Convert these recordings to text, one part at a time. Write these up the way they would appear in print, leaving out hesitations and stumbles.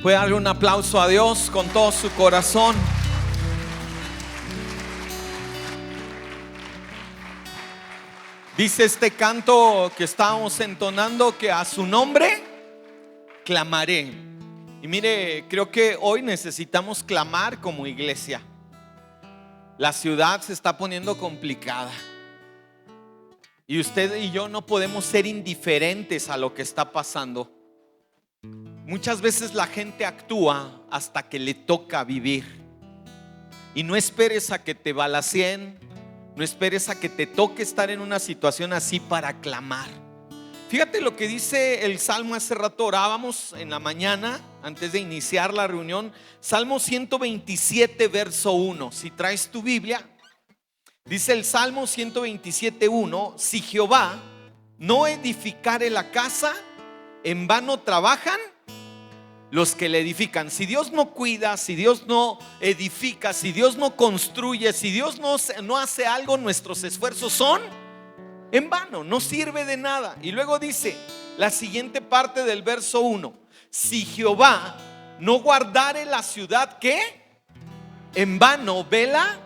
Puede darle un aplauso a Dios con todo su corazón. Dice este canto que estábamos entonando que a su nombre clamaré. Y mire, creo que hoy necesitamos clamar como iglesia. La ciudad se está poniendo complicada y usted y yo no podemos ser indiferentes a lo que está pasando. Muchas veces la gente actúa hasta que le toca vivir. Y no esperes a que te balacien, no esperes a que te toque estar en una situación así para clamar. Fíjate lo que dice el Salmo. Hace rato orábamos en la mañana antes de iniciar la reunión. Salmo 127 verso 1. Si traes tu Biblia, dice el Salmo 127:1: si Jehová no edificare la casa, en vano trabajan los que le edifican. Si Dios no cuida, si Dios no edifica, si Dios no construye, si Dios no hace algo, nuestros esfuerzos son en vano, no sirve de nada. Y luego dice la siguiente parte del verso 1: si Jehová no guardare la ciudad, ¿qué? En vano vela.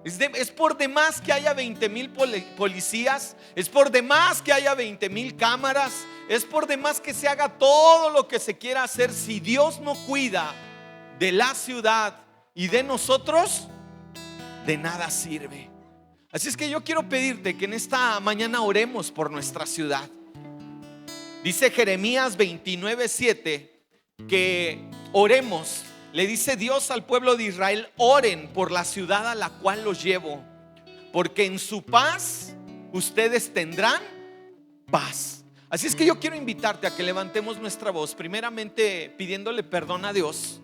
Es por demás que haya 20,000 policías, es por demás que haya 20,000 cámaras, es por demás que se haga todo lo que se quiera hacer. Si Dios no cuida de la ciudad y de nosotros, de nada sirve. Así es que yo quiero pedirte que en esta mañana oremos por nuestra ciudad. Dice Jeremías 29:7 que oremos. Le dice Dios al pueblo de Israel: oren por la ciudad a la cual los llevo, porque en su paz ustedes tendrán paz. Así es que yo quiero invitarte a que levantemos nuestra voz, primeramente pidiéndole perdón a Dios,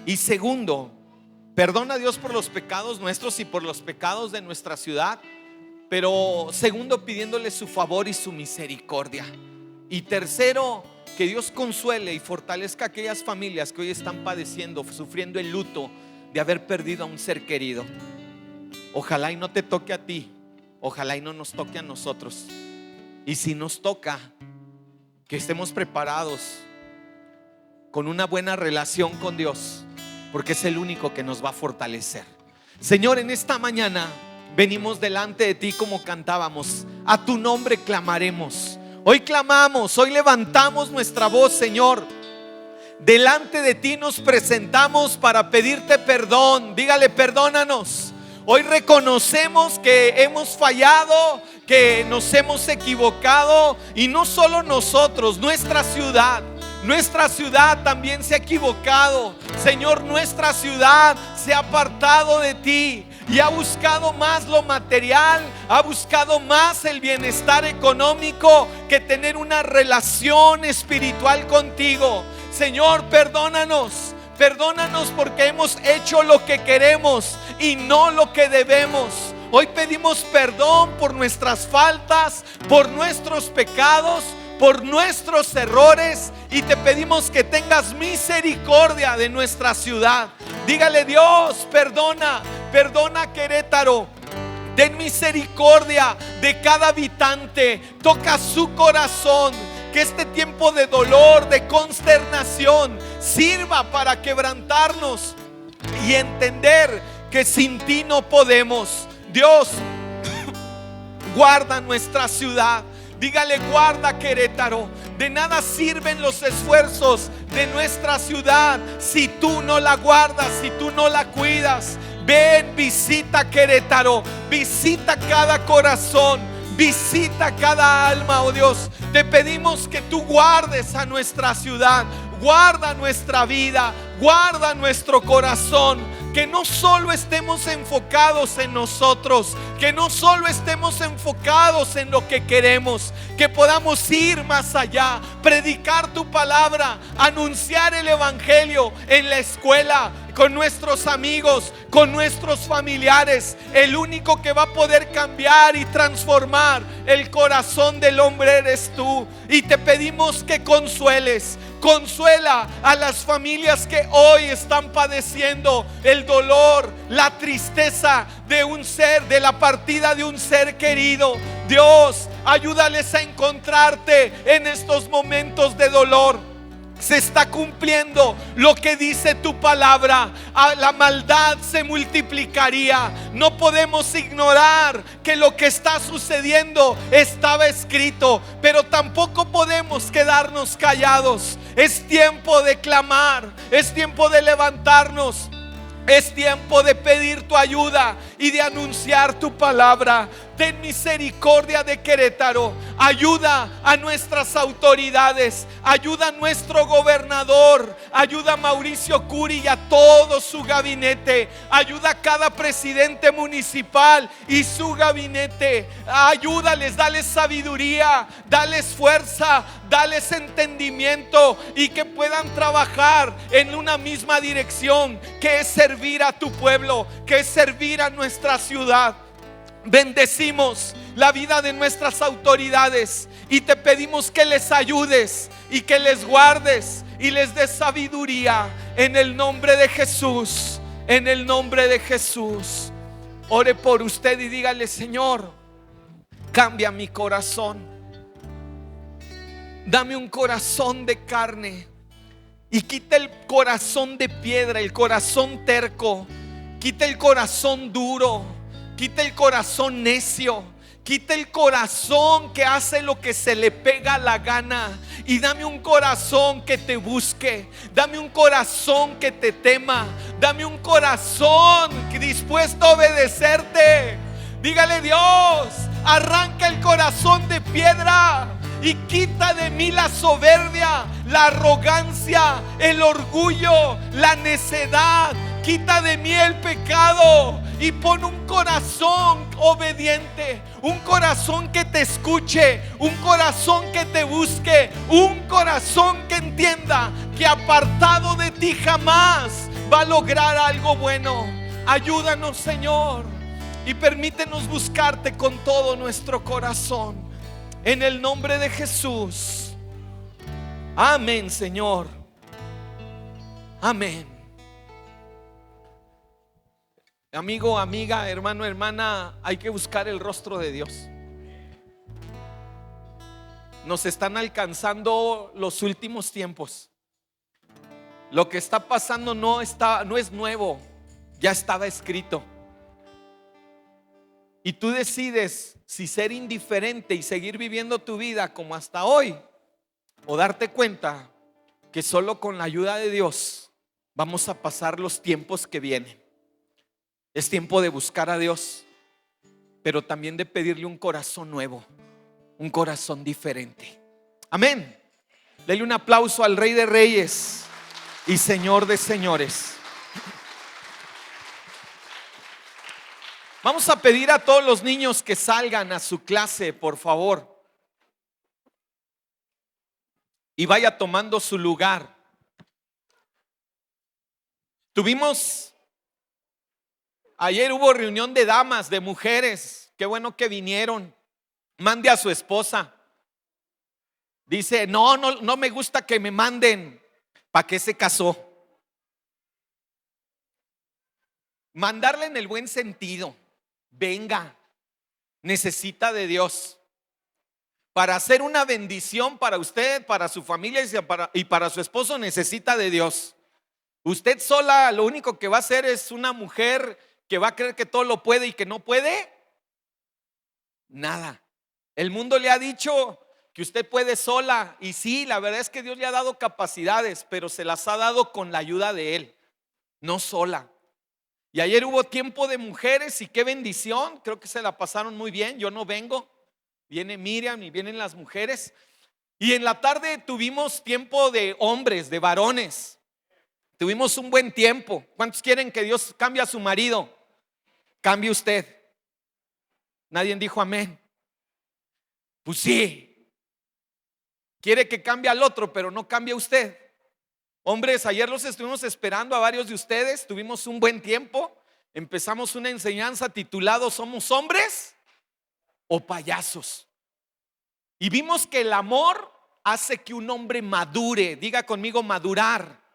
y segundo, perdón a Dios por los pecados nuestros y por los pecados de nuestra ciudad, pero segundo, pidiéndole su favor y su misericordia, y tercero, que Dios consuele y fortalezca a aquellas familias que hoy están padeciendo, sufriendo el luto de haber perdido a un ser querido. Ojalá y no te toque a ti, ojalá y no nos toque a nosotros. Y si nos toca, que estemos preparados con una buena relación con Dios, porque es el único que nos va a fortalecer. Señor, en esta mañana venimos delante de ti como cantábamos: a tu nombre clamaremos. Hoy clamamos, hoy levantamos nuestra voz, Señor. Delante de ti nos presentamos para pedirte perdón. Dígale: perdónanos. Hoy reconocemos que hemos fallado, que nos hemos equivocado, y no solo nosotros, nuestra ciudad también se ha equivocado. Señor, nuestra ciudad se ha apartado de ti y ha buscado más lo material, ha buscado más el bienestar económico que tener una relación espiritual contigo. Señor, perdónanos porque hemos hecho lo que queremos y no lo que debemos. Hoy pedimos perdón por nuestras faltas, por nuestros pecados, por nuestros errores, y te pedimos que tengas misericordia de nuestra ciudad. Dígale: Dios, perdona Querétaro. Ten misericordia de cada habitante. Toca su corazón. Que este tiempo de dolor, de consternación, sirva para quebrantarnos y entender que sin ti no podemos. Dios, guarda nuestra ciudad. Dígale: guarda Querétaro. De nada sirven los esfuerzos de nuestra ciudad si tú no la guardas, si tú no la cuidas. Ven, visita Querétaro, visita cada corazón, visita cada alma, oh Dios. Te pedimos que tú guardes a nuestra ciudad, guarda nuestra vida, guarda nuestro corazón. Que no solo estemos enfocados en nosotros, que no solo estemos enfocados en lo que queremos, que podamos ir más allá, predicar tu palabra, anunciar el evangelio en la escuela, con nuestros amigos, con nuestros familiares. El único que va a poder cambiar y transformar el corazón del hombre eres tú. Y te pedimos que consuela a las familias que hoy están padeciendo el dolor, la tristeza de la partida de un ser querido. Dios, ayúdales a encontrarte en estos momentos de dolor. se está cumpliendo lo que dice tu palabra. La maldad se multiplicaría. No podemos ignorar que lo que está sucediendo estaba escrito, pero tampoco podemos quedarnos callados. Es tiempo de clamar, es tiempo de levantarnos. Es tiempo de pedir tu ayuda y de anunciar tu palabra. Ten misericordia de Querétaro. Ayuda a nuestras autoridades. Ayuda a nuestro gobernador. Ayuda a Mauricio Curi y a todo su gabinete. Ayuda a cada presidente municipal y su gabinete. Ayúdales, dales sabiduría, dales fuerza, dales entendimiento, y que puedan trabajar en una misma dirección, que es servir a tu pueblo, que es servir a nuestra ciudad. Bendecimos la vida de nuestras autoridades y te pedimos que les ayudes y que les guardes y les des sabiduría en el nombre de Jesús. En el nombre de Jesús. Ore por usted y dígale: Señor, cambia mi corazón. Dame un corazón de carne y quita el corazón de piedra, el corazón terco. Quita el corazón duro. Quita el corazón necio. Quita el corazón que hace lo que se le pega la gana. Y dame un corazón que te busque. Dame un corazón que te tema. Dame un corazón dispuesto a obedecerte. Dígale: Dios, arranca el corazón de piedra y quita de mí la soberbia, la arrogancia, el orgullo, la necedad. Quita de mí el pecado y pon un corazón obediente, un corazón que te escuche, un corazón que te busque, un corazón que entienda que apartado de ti jamás va a lograr algo bueno. Ayúdanos, Señor, y permítenos buscarte con todo nuestro corazón, en el nombre de Jesús. Amén, Señor. Amén. Amigo, amiga, hermano, hermana, hay que buscar el rostro de Dios. Nos están alcanzando los últimos tiempos. Lo que está pasando no es nuevo, ya estaba escrito. Y tú decides si ser indiferente y seguir viviendo tu vida como hasta hoy, o darte cuenta que solo con la ayuda de Dios vamos a pasar los tiempos que vienen. Es tiempo de buscar a Dios, pero también de pedirle un corazón nuevo, un corazón diferente. Amén. Dele un aplauso al Rey de Reyes y Señor de Señores. Vamos a pedir a todos los niños que salgan a su clase, por favor, y vaya tomando su lugar. Ayer hubo reunión de damas, de mujeres. Qué bueno que vinieron. Mande a su esposa. Dice: no me gusta que me manden. ¿Para qué se casó? Mandarle en el buen sentido. Venga, necesita de Dios para hacer una bendición para usted, para su familia y para su esposo. Necesita de Dios. Usted sola lo único que va a hacer es una mujer que va a creer que todo lo puede y que no puede nada. El mundo le ha dicho que usted puede sola, y sí, la verdad es que Dios le ha dado capacidades, pero se las ha dado con la ayuda de Él, no sola. Y ayer hubo tiempo de mujeres y qué bendición. Creo que se la pasaron muy bien. Yo no vengo, viene Miriam y vienen las mujeres. Y en la tarde tuvimos tiempo de hombres, de varones. Tuvimos un buen tiempo. ¿Cuántos quieren que Dios cambie a su marido? Cambie usted. Nadie dijo amén. Pues sí. Quiere que cambie al otro, pero no cambie usted. Hombres, ayer los estuvimos esperando a varios de ustedes. Tuvimos un buen tiempo. Empezamos una enseñanza titulado ¿Somos hombres o payasos? Y vimos que el amor hace que un hombre madure. Diga conmigo: madurar.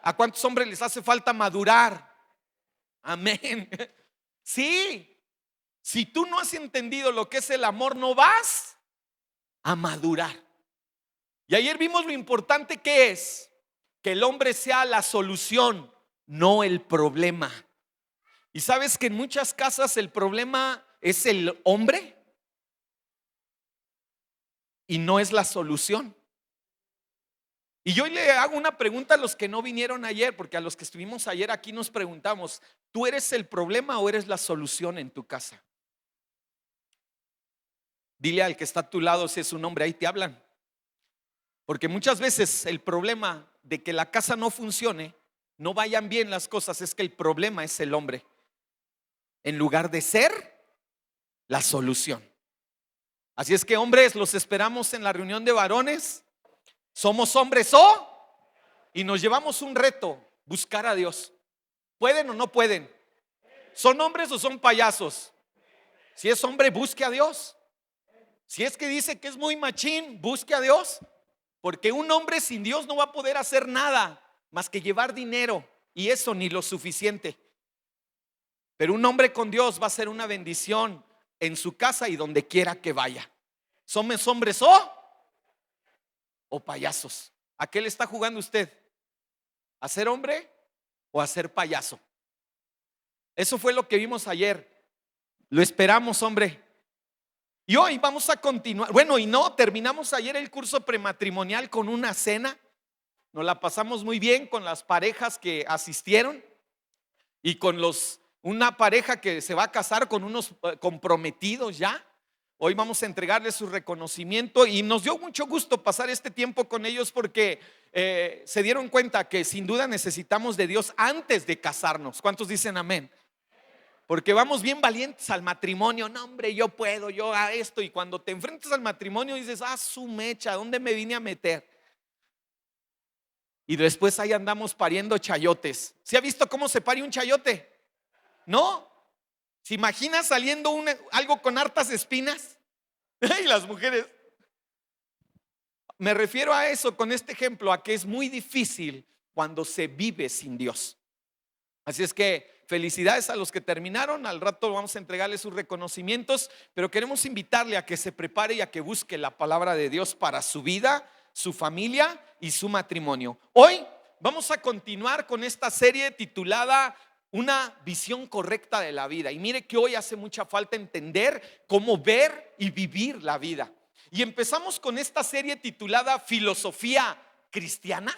¿A cuántos hombres les hace falta madurar? Amén. Sí. Si tú no has entendido lo que es el amor, no vas a madurar. Y ayer vimos lo importante que es que el hombre sea la solución, no el problema. Y sabes que en muchas casas el problema es el hombre y no es la solución. Y yo le hago una pregunta a los que no vinieron ayer, porque a los que estuvimos ayer aquí nos preguntamos: ¿tú eres el problema o eres la solución en tu casa? Dile al que está a tu lado, si es un hombre, ahí te hablan. Porque muchas veces el problema de que la casa no funcione, no vayan bien las cosas, es que el problema es el hombre, en lugar de ser la solución. Así es que, hombres, los esperamos en la reunión de varones. Somos hombres y nos llevamos un reto: buscar a Dios. ¿Pueden o no pueden? ¿Son hombres o son payasos? Si es hombre, busque a Dios. Si es que dice que es muy machín, busque a Dios. Porque un hombre sin Dios no va a poder hacer nada más que llevar dinero, y eso ni lo suficiente. Pero un hombre con Dios va a ser una bendición en su casa y donde quiera que vaya. ¿Somos hombres o payasos? ¿A qué le está jugando usted? ¿A ser hombre o a ser payaso? Eso fue lo que vimos ayer. Lo esperamos, hombre. Y hoy vamos a continuar. Bueno, y no, terminamos ayer el curso prematrimonial con una cena. Nos la pasamos muy bien con las parejas que asistieron y con una pareja que se va a casar con unos comprometidos ya. Hoy vamos a entregarles su reconocimiento y nos dio mucho gusto pasar este tiempo con ellos porque se dieron cuenta que sin duda necesitamos de Dios antes de casarnos. ¿Cuántos dicen amén? Porque vamos bien valientes al matrimonio. No, hombre, yo puedo, yo a esto. Y cuando te enfrentas al matrimonio dices: su mecha, ¿dónde me vine a meter? Y después ahí andamos pariendo chayotes. ¿Se ha visto cómo se pare un chayote? ¿No? ¿Se imagina saliendo algo con hartas espinas? Y las mujeres. Me refiero a eso con este ejemplo, a que es muy difícil cuando se vive sin Dios. Así es que felicidades a los que terminaron. Al rato vamos a entregarles sus reconocimientos, pero queremos invitarle a que se prepare y a que busque la palabra de Dios para su vida, su familia y su matrimonio. Hoy vamos a continuar con esta serie titulada Una visión correcta de la vida. Y mire que hoy hace mucha falta entender cómo ver y vivir la vida. Y empezamos con esta serie titulada Filosofía Cristiana.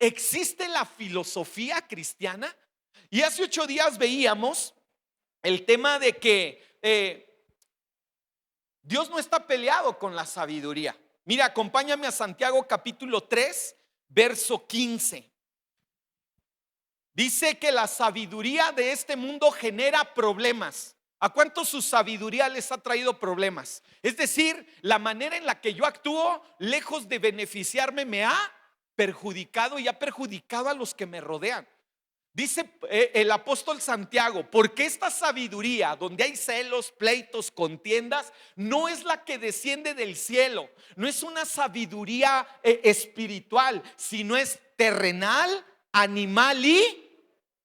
¿Existe la filosofía cristiana? Y hace 8 días veíamos el tema de que Dios no está peleado con la sabiduría. Mira, acompáñame a Santiago capítulo 3, verso 15. Dice que la sabiduría de este mundo genera problemas. ¿A cuántos su sabiduría les ha traído problemas? Es decir, la manera en la que yo actúo, lejos de beneficiarme, me ha perjudicado y ha perjudicado a los que me rodean. Dice el apóstol Santiago: porque esta sabiduría, donde hay celos, pleitos, contiendas, no es la que desciende del cielo. No es una sabiduría espiritual, sino es terrenal, animal y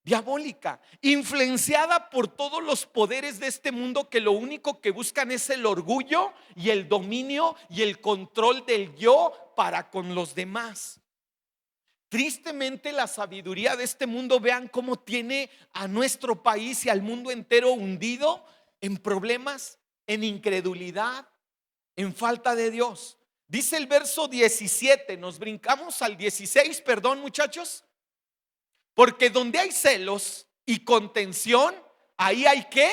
diabólica, influenciada por todos los poderes de este mundo que lo único que buscan es el orgullo y el dominio y el control del yo para con los demás. Tristemente, la sabiduría de este mundo, vean cómo tiene a nuestro país y al mundo entero hundido en problemas, en incredulidad, en falta de Dios. Dice el verso 17, nos brincamos al 16, perdón, muchachos. Porque donde hay celos y contención, ahí hay ¿qué?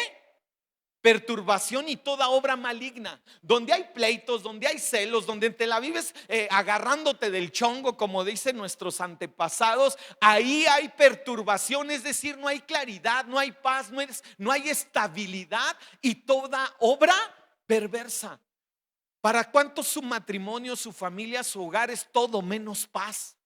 Perturbación y toda obra maligna. Donde hay pleitos, donde hay celos, donde te la vives agarrándote del chongo, como dicen nuestros antepasados, ahí hay perturbación, es decir, no hay claridad, no hay paz, no hay estabilidad y toda obra perversa. ¿Para cuántos su matrimonio, su familia, su hogar es todo menos paz?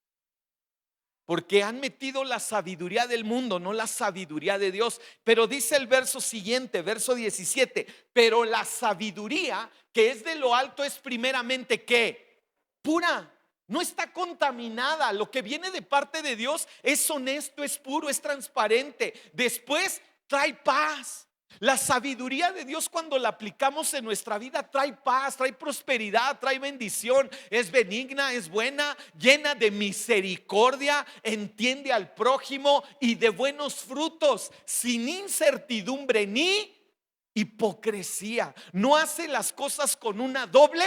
Porque han metido la sabiduría del mundo, no la sabiduría de Dios. Pero dice el verso siguiente, verso 17: pero la sabiduría que es de lo alto es primeramente ¿qué? Pura, no está contaminada. Lo que viene de parte de Dios es honesto, es puro, es transparente. Después trae paz. La sabiduría de Dios, cuando la aplicamos en nuestra vida, trae paz, trae prosperidad, trae bendición. Es benigna, es buena, llena de misericordia, entiende al prójimo y de buenos frutos, sin incertidumbre ni hipocresía. No hace las cosas con una doble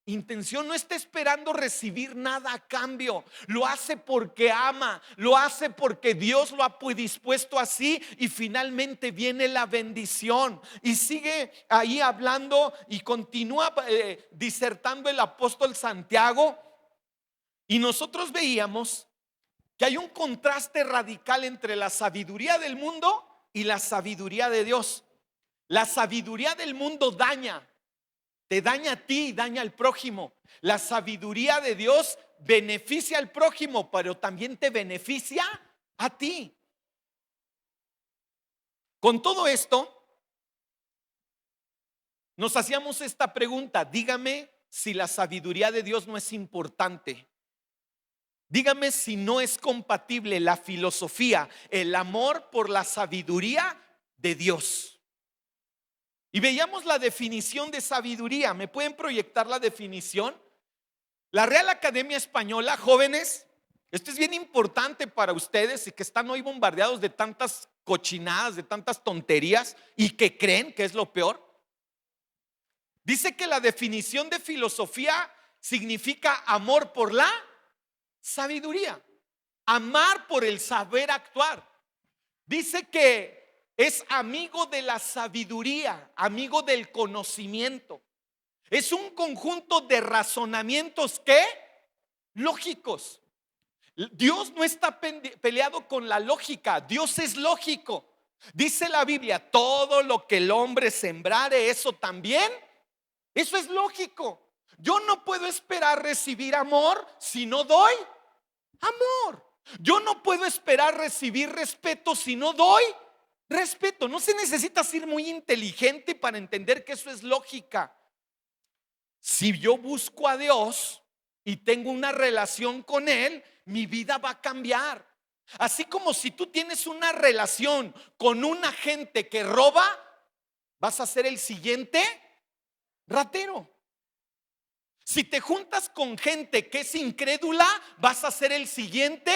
intención, no está esperando recibir nada a cambio. Lo hace porque ama, lo hace porque Dios lo ha dispuesto así, y finalmente viene la bendición. Y sigue ahí hablando y continúa disertando el apóstol Santiago. Y nosotros veíamos que hay un contraste radical entre la sabiduría del mundo y la sabiduría de Dios. La sabiduría del mundo daña, te daña a ti y daña al prójimo. La sabiduría de Dios beneficia al prójimo, pero también te beneficia a ti. Con todo esto, nos hacíamos esta pregunta: dígame si la sabiduría de Dios no es importante. Dígame si no es compatible la filosofía, el amor por la sabiduría de Dios. Y veíamos la definición de sabiduría. ¿Me pueden proyectar la definición? La Real Academia Española, jóvenes, esto es bien importante para ustedes y que están hoy bombardeados de tantas cochinadas, de tantas tonterías, y que creen que es lo peor. Dice que la definición de filosofía significa amor por la sabiduría, amar por el saber actuar. Dice que es amigo de la sabiduría, amigo del conocimiento. Es un conjunto de razonamientos que lógicos. Dios no está peleado con la lógica, Dios es lógico. Dice la Biblia: todo lo que el hombre sembrare, eso también, eso es lógico. Yo no puedo esperar recibir amor si no doy amor. Yo no puedo esperar recibir respeto si no doy respeto. No se necesita ser muy inteligente para entender que eso es lógica. Si yo busco a Dios y tengo una relación con Él, mi vida va a cambiar. Así como si tú tienes una relación con una gente que roba, vas a ser el siguiente ratero. Si te juntas con gente que es incrédula, vas a ser el siguiente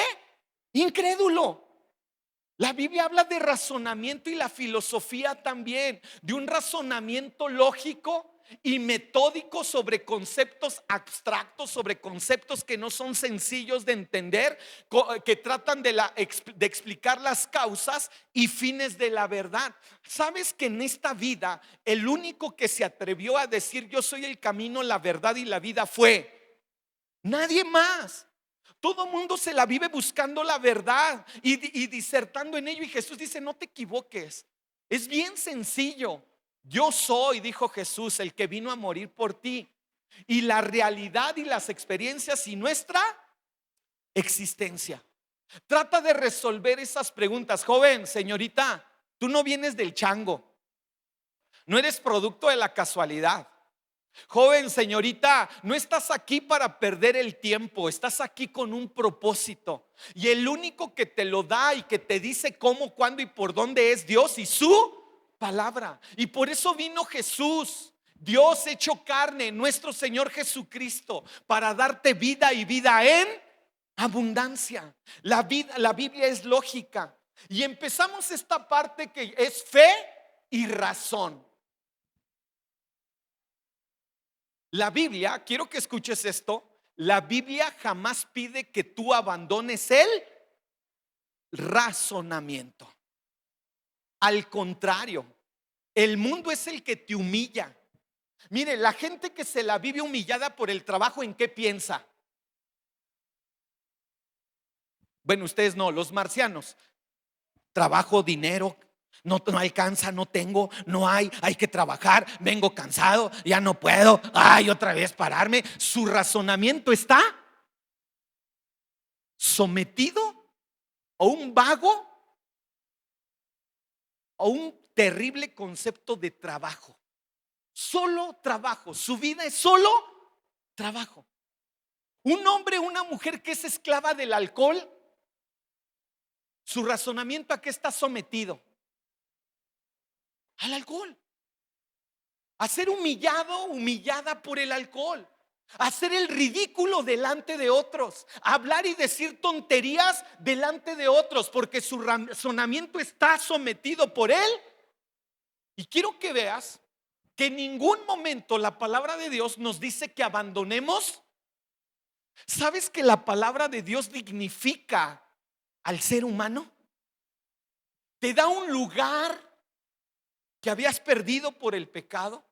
incrédulo. La Biblia habla de razonamiento, y la filosofía también, de un razonamiento lógico y metódico sobre conceptos abstractos, sobre conceptos que no son sencillos de entender, que tratan de explicar las causas y fines de la verdad. ¿Sabes que en esta vida el único que se atrevió a decir yo soy el camino, la verdad y la vida fue nadie más? Todo mundo se la vive buscando la verdad y disertando en ello, y Jesús dice: no te equivoques, es bien sencillo. Yo soy, dijo Jesús, el que vino a morir por ti. Y la realidad y las experiencias y nuestra existencia. Trata de resolver esas preguntas. Joven, señorita, tú no vienes del chango, no eres producto de la casualidad. Joven, señorita, no estás aquí para perder el tiempo, estás aquí con un propósito. Y el único que te lo da y que te dice cómo, cuándo y por dónde es Dios y su palabra. Y por eso vino Jesús, Dios hecho carne, nuestro Señor Jesucristo, para darte vida y vida en abundancia. La Biblia es lógica. Y empezamos esta parte que es fe y razón. La Biblia, quiero que escuches esto, la Biblia jamás pide que tú abandones el razonamiento. Al contrario, el mundo es el que te humilla. Mire, la gente que se la vive humillada por el trabajo, ¿en qué piensa? Bueno, ustedes no, los marcianos. Trabajo, dinero, no alcanza, no tengo, no hay que trabajar, vengo cansado, ya no puedo, otra vez pararme. Su razonamiento está sometido a un vago o un terrible concepto de trabajo. Solo trabajo, su vida es solo trabajo. Un hombre, una mujer que es esclava del alcohol, su razonamiento ¿a qué está sometido? al alcohol, a ser humillado, humillada por el alcohol, a hacer el ridículo delante de otros, a hablar y decir tonterías delante de otros, porque su razonamiento está sometido por él. Y quiero que veas que en ningún momento la palabra de Dios nos dice que abandonemos. ¿Sabes que la palabra de Dios dignifica al ser humano? Te da un lugar que habías perdido por el pecado.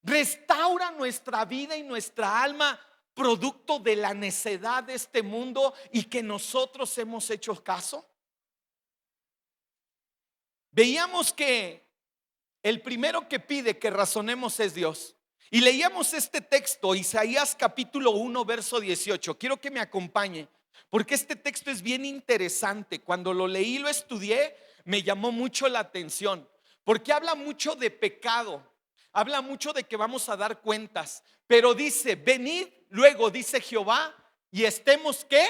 Restaura nuestra vida y nuestra alma, producto de la necedad de este mundo y que nosotros hemos hecho caso. Veíamos que el primero que pide que razonemos es Dios. Y leíamos este texto, Isaías capítulo 1, verso 18. Quiero que me acompañe, porque este texto es bien interesante. Cuando lo leí y lo estudié, me llamó mucho la atención, porque habla mucho de pecado, habla mucho de que vamos a dar cuentas, pero dice: venid luego, dice Jehová, y estemos ¿qué?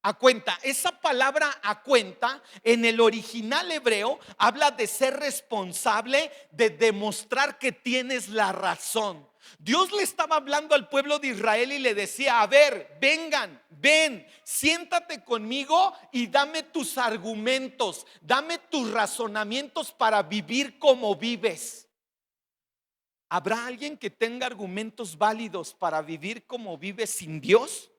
A cuenta. Esa palabra a cuenta en el original hebreo habla de ser responsable, de demostrar que tienes la razón. Dios le estaba hablando al pueblo de Israel y le decía: a ver, vengan, ven, siéntate conmigo y dame tus argumentos, dame tus razonamientos para vivir como vives. ¿Habrá alguien que tenga argumentos válidos para vivir como vive sin Dios?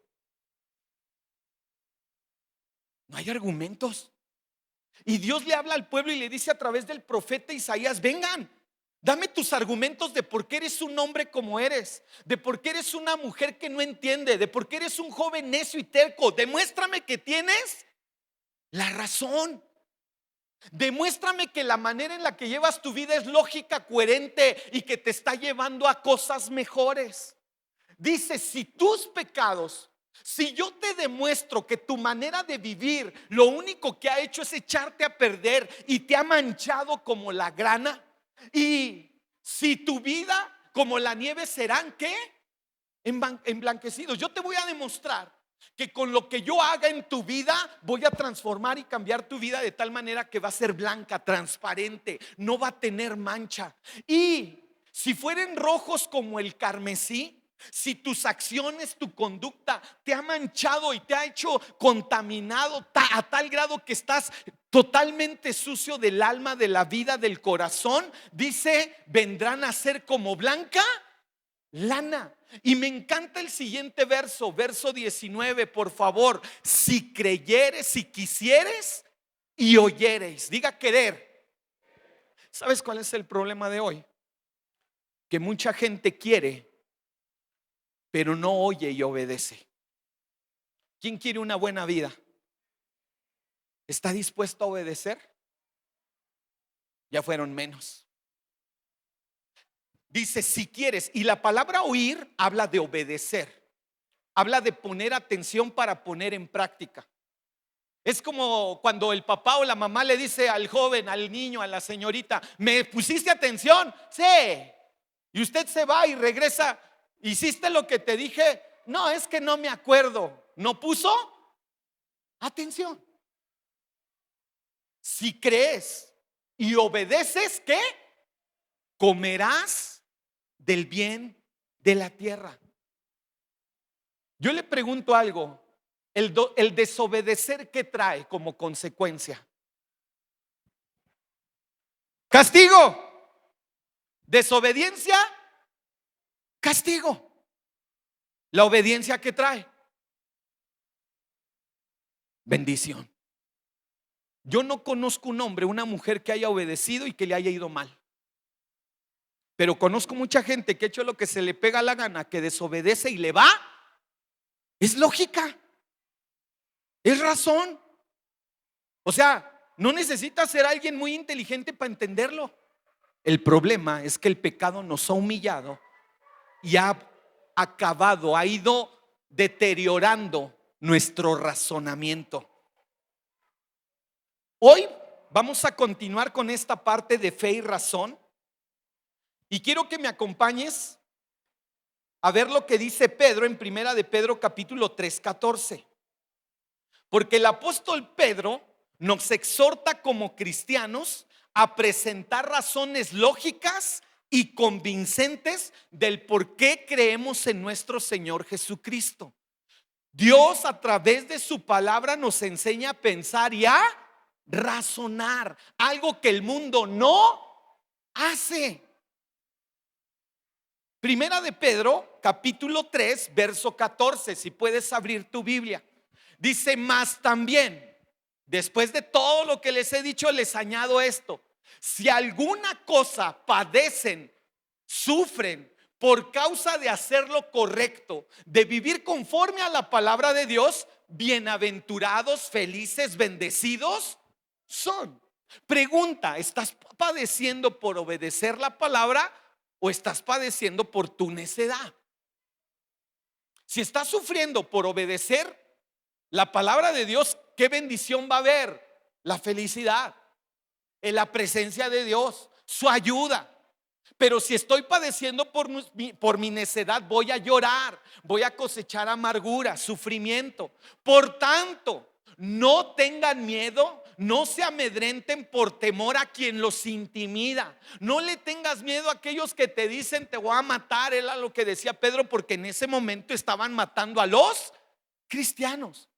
No hay argumentos. Y Dios le habla al pueblo y le dice a través del profeta Isaías: vengan, dame tus argumentos de por qué eres un hombre como eres, de por qué eres una mujer que no entiende, de por qué eres un joven necio y terco. Demuéstrame que tienes la razón. Demuéstrame que la manera en la que llevas tu vida es lógica, coherente y que te está llevando a cosas mejores. Dice: si tus pecados, si yo te demuestro que tu manera de vivir lo único que ha hecho es echarte a perder y te ha manchado como la grana, y si tu vida como la nieve serán ¿qué? Emblanquecidos. Yo te voy a demostrar que con lo que yo haga en tu vida voy a transformar y cambiar tu vida de tal manera que va a ser blanca, transparente, no va a tener mancha. Y si fueren rojos como el carmesí, si tus acciones, tu conducta te ha manchado y te ha hecho contaminado a tal grado que estás totalmente sucio del alma, de la vida, del corazón, dice: vendrán a ser como blanca lana. Y me encanta el siguiente verso, verso 19, por favor: si creyeres, si quisieres y oyereis. Diga querer. ¿Sabes cuál es el problema de hoy? Que mucha gente quiere, pero no oye y obedece. ¿Quién quiere una buena vida? ¿Está dispuesto a obedecer? Ya fueron menos. Dice: si quieres. Y la palabra oír habla de obedecer, habla de poner atención para poner en práctica. Es como cuando el papá o la mamá le dice al joven, al niño, a la señorita: ¿me pusiste atención? Sí. Y usted se va y regresa: ¿hiciste lo que te dije? No, es que no me acuerdo. ¿No puso atención? Si crees y obedeces, ¿qué? Comerás del bien de la tierra. Yo le pregunto algo: el desobedecer, ¿qué trae como consecuencia? Castigo. Desobediencia, castigo. La obediencia, ¿qué trae? Bendición. Yo no conozco un hombre, una mujer que haya obedecido y que le haya ido mal. Pero conozco mucha gente que ha hecho lo que se le pega la gana, que desobedece y le va. Es lógica, es razón. O sea, no necesitas ser alguien muy inteligente para entenderlo. El problema es que el pecado nos ha humillado y ha acabado, ha ido deteriorando nuestro razonamiento. Hoy vamos a continuar con esta parte de fe y razón. Y quiero que me acompañes a ver lo que dice Pedro en primera de Pedro capítulo 3, 14. Porque el apóstol Pedro nos exhorta como cristianos a presentar razones lógicas y convincentes del por qué creemos en nuestro Señor Jesucristo. Dios a través de su palabra nos enseña a pensar y a razonar, algo que el mundo no hace. Primera de Pedro, capítulo 3, verso 14, si puedes abrir tu Biblia. Dice: más también, después de todo lo que les he dicho, les añado esto: si alguna cosa padecen, sufren por causa de hacer lo correcto, de vivir conforme a la palabra de Dios, bienaventurados, felices, bendecidos son. Pregunta: ¿estás padeciendo por obedecer la palabra o estás padeciendo por tu necedad? Si estás sufriendo por obedecer la palabra de Dios, ¿qué bendición va a haber? La felicidad, en la presencia de Dios, su ayuda. Pero si estoy padeciendo por mi necedad, voy a llorar, voy a cosechar amargura, sufrimiento. Por tanto, no tengan miedo, no se amedrenten por temor a quien los intimida. No le tengas miedo a aquellos que te dicen: te voy a matar. Era lo que decía Pedro, porque en ese momento estaban matando a los cristianos.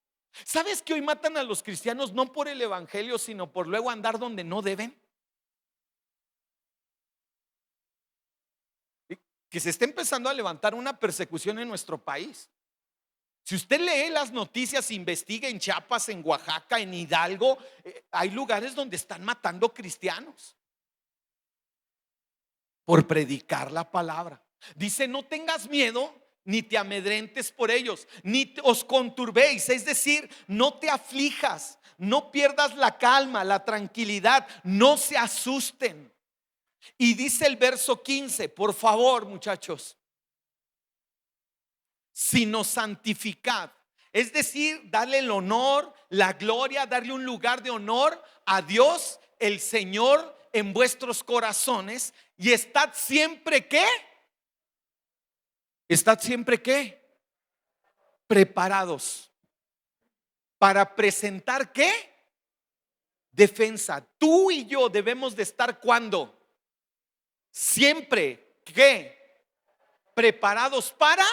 ¿Sabes que hoy matan a los cristianos no por el evangelio, sino por luego andar donde no deben? Que se está empezando a levantar una persecución en nuestro país. Si usted lee las noticias, investiga en Chiapas, en Oaxaca, en Hidalgo, hay lugares donde están matando cristianos por predicar la palabra. Dice: no tengas miedo, ni te amedrentes por ellos, ni os conturbéis, es decir, no te aflijas, no pierdas la calma, la tranquilidad, no se asusten. Y dice el verso 15, por favor, muchachos, sino santificad, es decir, darle el honor, la gloria, darle un lugar de honor a Dios el Señor en vuestros corazones, y estad siempre ¿qué? Estad siempre ¿qué? Preparados para presentar ¿qué? Defensa. Tú y yo debemos de estar ¿cuándo? Siempre ¿qué? Preparados para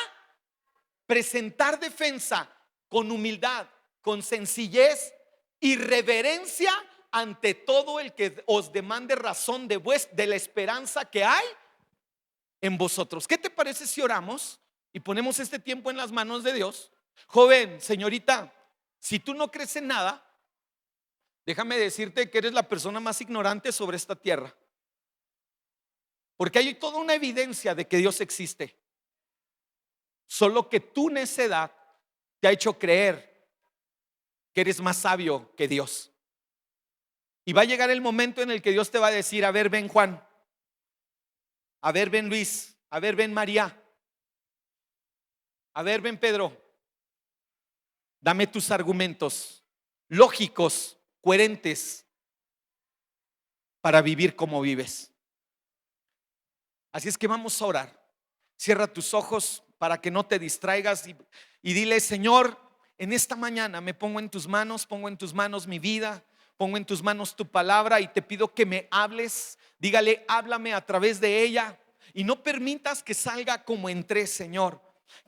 presentar defensa con humildad, con sencillez y reverencia ante todo el que os demande razón de la esperanza que hay en vosotros. ¿Qué te parece si oramos y ponemos este tiempo en las manos de Dios? Joven, señorita, si tú no crees en nada, déjame decirte que eres la persona más ignorante sobre esta tierra, porque hay toda una evidencia de que Dios existe. Solo que tu necedad te ha hecho creer que eres más sabio que Dios. Y va a llegar el momento en el que Dios te va a decir: a ver, ven Juan, a ver, ven Luis, a ver, ven María, a ver, ven Pedro, dame tus argumentos lógicos, coherentes, para vivir como vives. Así es que vamos a orar. Cierra tus ojos para que no te distraigas y dile: Señor, en esta mañana me pongo en tus manos, pongo en tus manos mi vida, pongo en tus manos tu palabra, y te pido que me hables. Dígale: háblame a través de ella, y no permitas que salga como entré, Señor.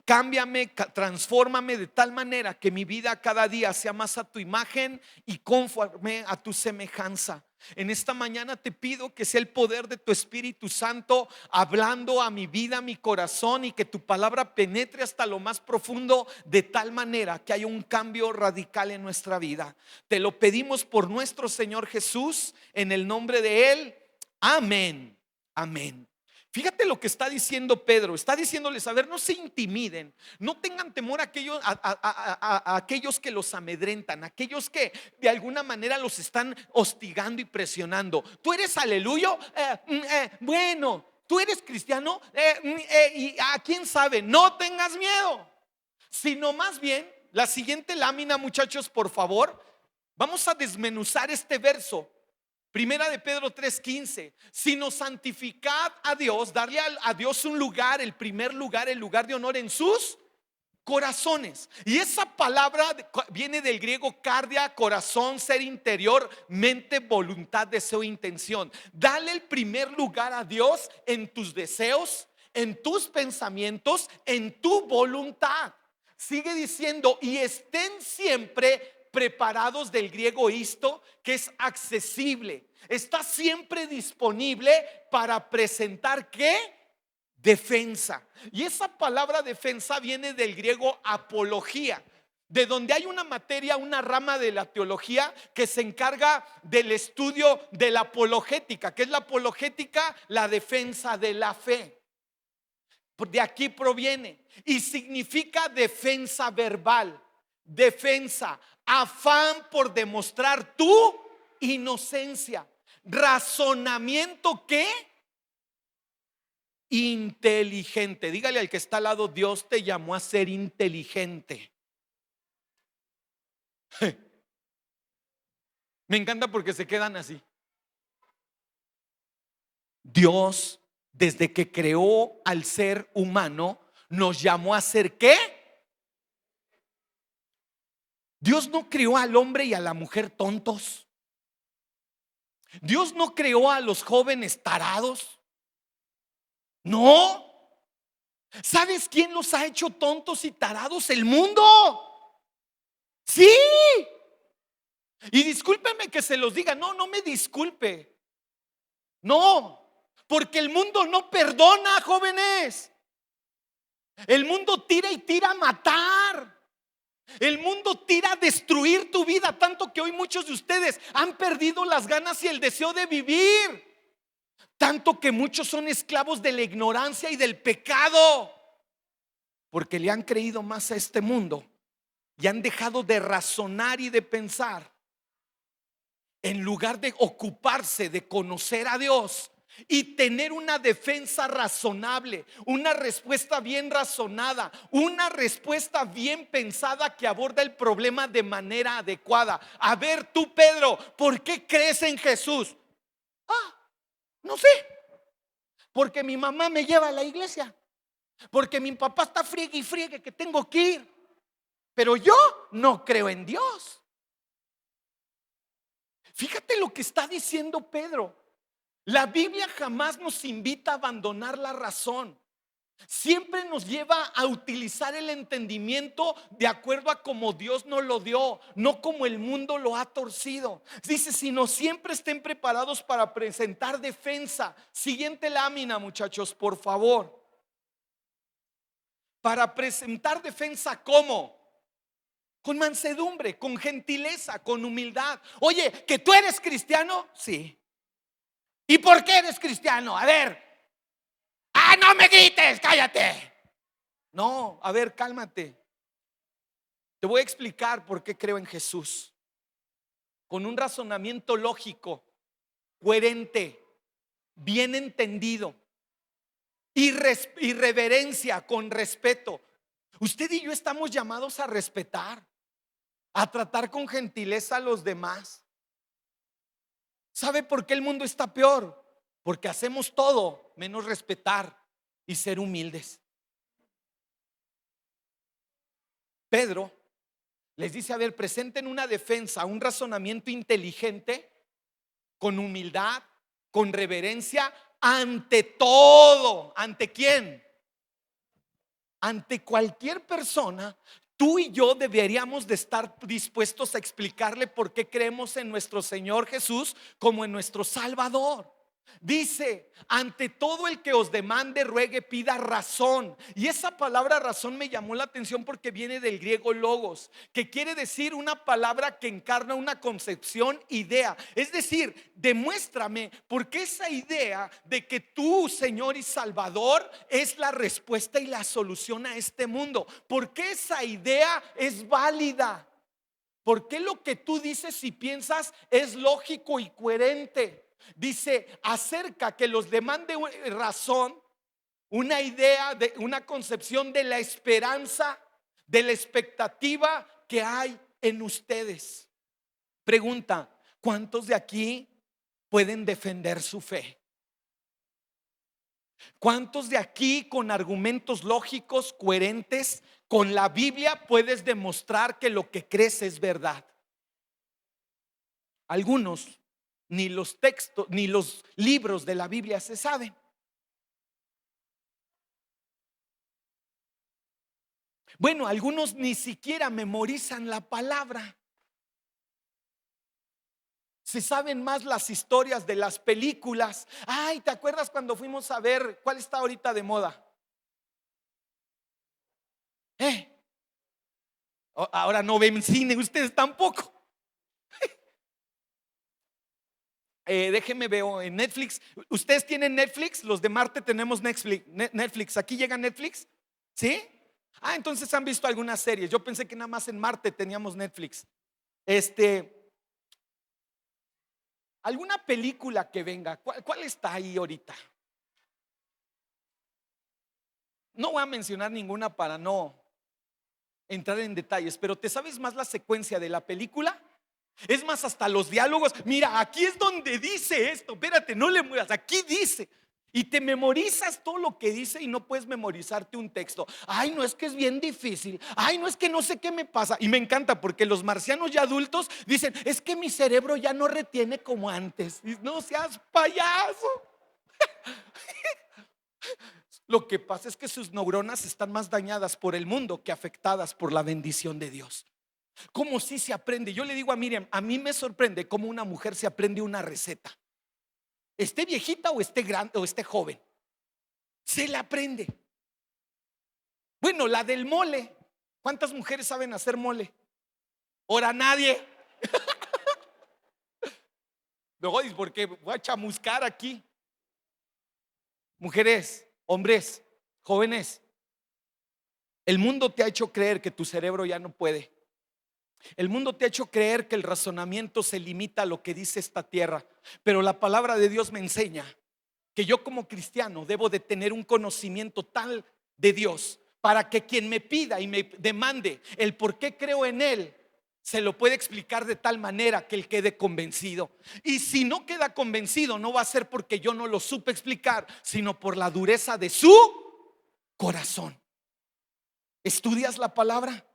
Cámbiame, transfórmame de tal manera que mi vida cada día sea más a tu imagen y conforme a tu semejanza. En esta mañana te pido que sea el poder de tu Espíritu Santo hablando a mi vida, a mi corazón, y que tu palabra penetre hasta lo más profundo, de tal manera que haya un cambio radical en nuestra vida. Te lo pedimos por nuestro Señor Jesús, en el nombre de Él. Amén. Amén. Fíjate lo que está diciendo Pedro. Está diciéndoles: a ver, no se intimiden, no tengan temor a aquellos que los amedrentan, aquellos que de alguna manera los están hostigando y presionando. Tú eres aleluyo, bueno, tú eres cristiano, y a quién sabe. No tengas miedo, sino más bien la siguiente lámina, muchachos, por favor. Vamos a desmenuzar este verso. Primera de Pedro 3:15, sino santificad a Dios, darle a Dios un lugar, el primer lugar, el lugar de honor en sus corazones. Y esa palabra viene del griego cardia, corazón, ser interior, mente, voluntad, deseo, intención. Dale el primer lugar a Dios en tus deseos, en tus pensamientos, en tu voluntad. Sigue diciendo, y estén siempre preparados, del griego isto, que es accesible. Está siempre disponible para presentar ¿qué? Defensa. Y esa palabra defensa viene del griego apología, de donde hay una materia, una rama de la teología que se encarga del estudio de la apologética. ¿Qué es la apologética? La defensa de la fe. De aquí proviene y significa defensa verbal, defensa, afán por demostrar tu inocencia, razonamiento que inteligente. Dígale al que está al lado, Dios te llamó a ser inteligente. Me encanta porque se quedan así. Dios, desde que creó al ser humano, nos llamó a ser ¿qué? Dios no creó al hombre y a la mujer tontos. Dios no creó a los jóvenes tarados. No. ¿Sabes quién los ha hecho tontos y tarados? El mundo. Sí. Y discúlpeme que se los diga. No, no me disculpe. No. Porque el mundo no perdona, jóvenes. El mundo tira y tira a matar. El mundo tira a destruir tu vida, tanto que hoy muchos de ustedes han perdido las ganas y el deseo de vivir. Tanto que muchos son esclavos de la ignorancia y del pecado, porque le han creído más a este mundo y han dejado de razonar y de pensar, en lugar de ocuparse de conocer a Dios y tener una defensa razonable, una respuesta bien razonada, una respuesta bien pensada que aborda el problema de manera adecuada. A ver tú, Pedro, ¿por qué crees en Jesús? No sé, porque mi mamá me lleva a la iglesia, porque mi papá está friegue y friegue que tengo que ir, pero yo no creo en Dios. Fíjate lo que está diciendo Pedro. La Biblia jamás nos invita a abandonar la razón. Siempre nos lleva a utilizar el entendimiento de acuerdo a como Dios nos lo dio, no como el mundo lo ha torcido. Dice, sino siempre estén preparados para presentar defensa. Siguiente lámina, muchachos, por favor. Para presentar defensa, ¿cómo? Con mansedumbre, con gentileza, con humildad. Oye, ¿que tú eres cristiano? Sí. ¿Y por qué eres cristiano? A ver. No me grites, cállate. No, a ver, cálmate. Te voy a explicar por qué creo en Jesús. Con un razonamiento lógico, coherente, bien entendido, y reverencia, con respeto. Usted y yo estamos llamados a respetar, a tratar con gentileza a los demás. ¿Sabe por qué el mundo está peor? Porque hacemos todo menos respetar y ser humildes. Pedro les dice, a ver, presenten una defensa, un razonamiento inteligente, con humildad, con reverencia, ante todo. ¿Ante quién? Ante cualquier persona. Tú y yo deberíamos de estar dispuestos a explicarle por qué creemos en nuestro Señor Jesús como en nuestro Salvador. Dice, ante todo el que os demande, ruegue, pida razón. Y esa palabra razón me llamó la atención porque viene del griego logos, que quiere decir una palabra que encarna una concepción, idea. Es decir, demuéstrame por qué esa idea de que tú, Señor y Salvador, es la respuesta y la solución a este mundo. ¿Por qué esa idea es válida? ¿Por qué lo que tú dices y piensas es lógico y coherente? Dice, acerca que los demande razón, una idea, de una concepción de la esperanza, de la expectativa que hay en ustedes. Pregunta, ¿cuántos de aquí pueden defender su fe? ¿Cuántos de aquí con argumentos lógicos, coherentes, Con la Biblia puedes demostrar que lo que crees es verdad. Algunos ni los textos ni los libros de la Biblia se saben. Bueno, algunos ni siquiera memorizan la palabra. Se saben más las historias de las películas. Ay, ¿te acuerdas cuando fuimos a ver cuál está ahorita de moda? ¿Eh? Ahora no ven cine, ustedes tampoco. Déjenme veo en Netflix. ¿Ustedes tienen Netflix? Los de Marte tenemos Netflix. ¿Aquí llega Netflix? ¿Sí? Entonces han visto algunas series. Yo pensé que nada más en Marte teníamos Netflix. ¿Alguna película que venga? ¿Cuál está ahí ahorita? No voy a mencionar ninguna para no entrar en detalles, pero ¿te sabes más la secuencia de la película? Es más, hasta los diálogos. Mira, aquí es donde dice esto. Espérate, no le muevas. Aquí dice. Y te memorizas todo lo que dice y no puedes memorizarte un texto. Ay, no, es que es bien difícil. Ay, no, es que no sé qué me pasa. Y me encanta porque los marcianos ya adultos dicen, es que mi cerebro ya no retiene como antes. Y no seas payaso. Lo que pasa es que sus neuronas están más dañadas por el mundo que afectadas por la bendición de Dios. ¿Cómo si se aprende? Yo le digo a Miriam, a mí me sorprende cómo una mujer se aprende una receta. Esté viejita o esté grande o esté joven, se la aprende. Bueno, la del mole. ¿Cuántas mujeres saben hacer mole? Ahora nadie. No, porque voy a chamuscar aquí. Mujeres, hombres, jóvenes, el mundo te ha hecho creer que tu cerebro ya no puede. El mundo te ha hecho creer que el razonamiento se limita a lo que dice esta tierra, pero la palabra de Dios me enseña que yo como cristiano debo de tener un conocimiento tal de Dios para que quien me pida y me demande el por qué creo en Él, se lo puede explicar de tal manera que él quede convencido. Y si no queda convencido, no va a ser porque yo no lo supe explicar, sino por la dureza de su corazón. ¿Estudias la palabra?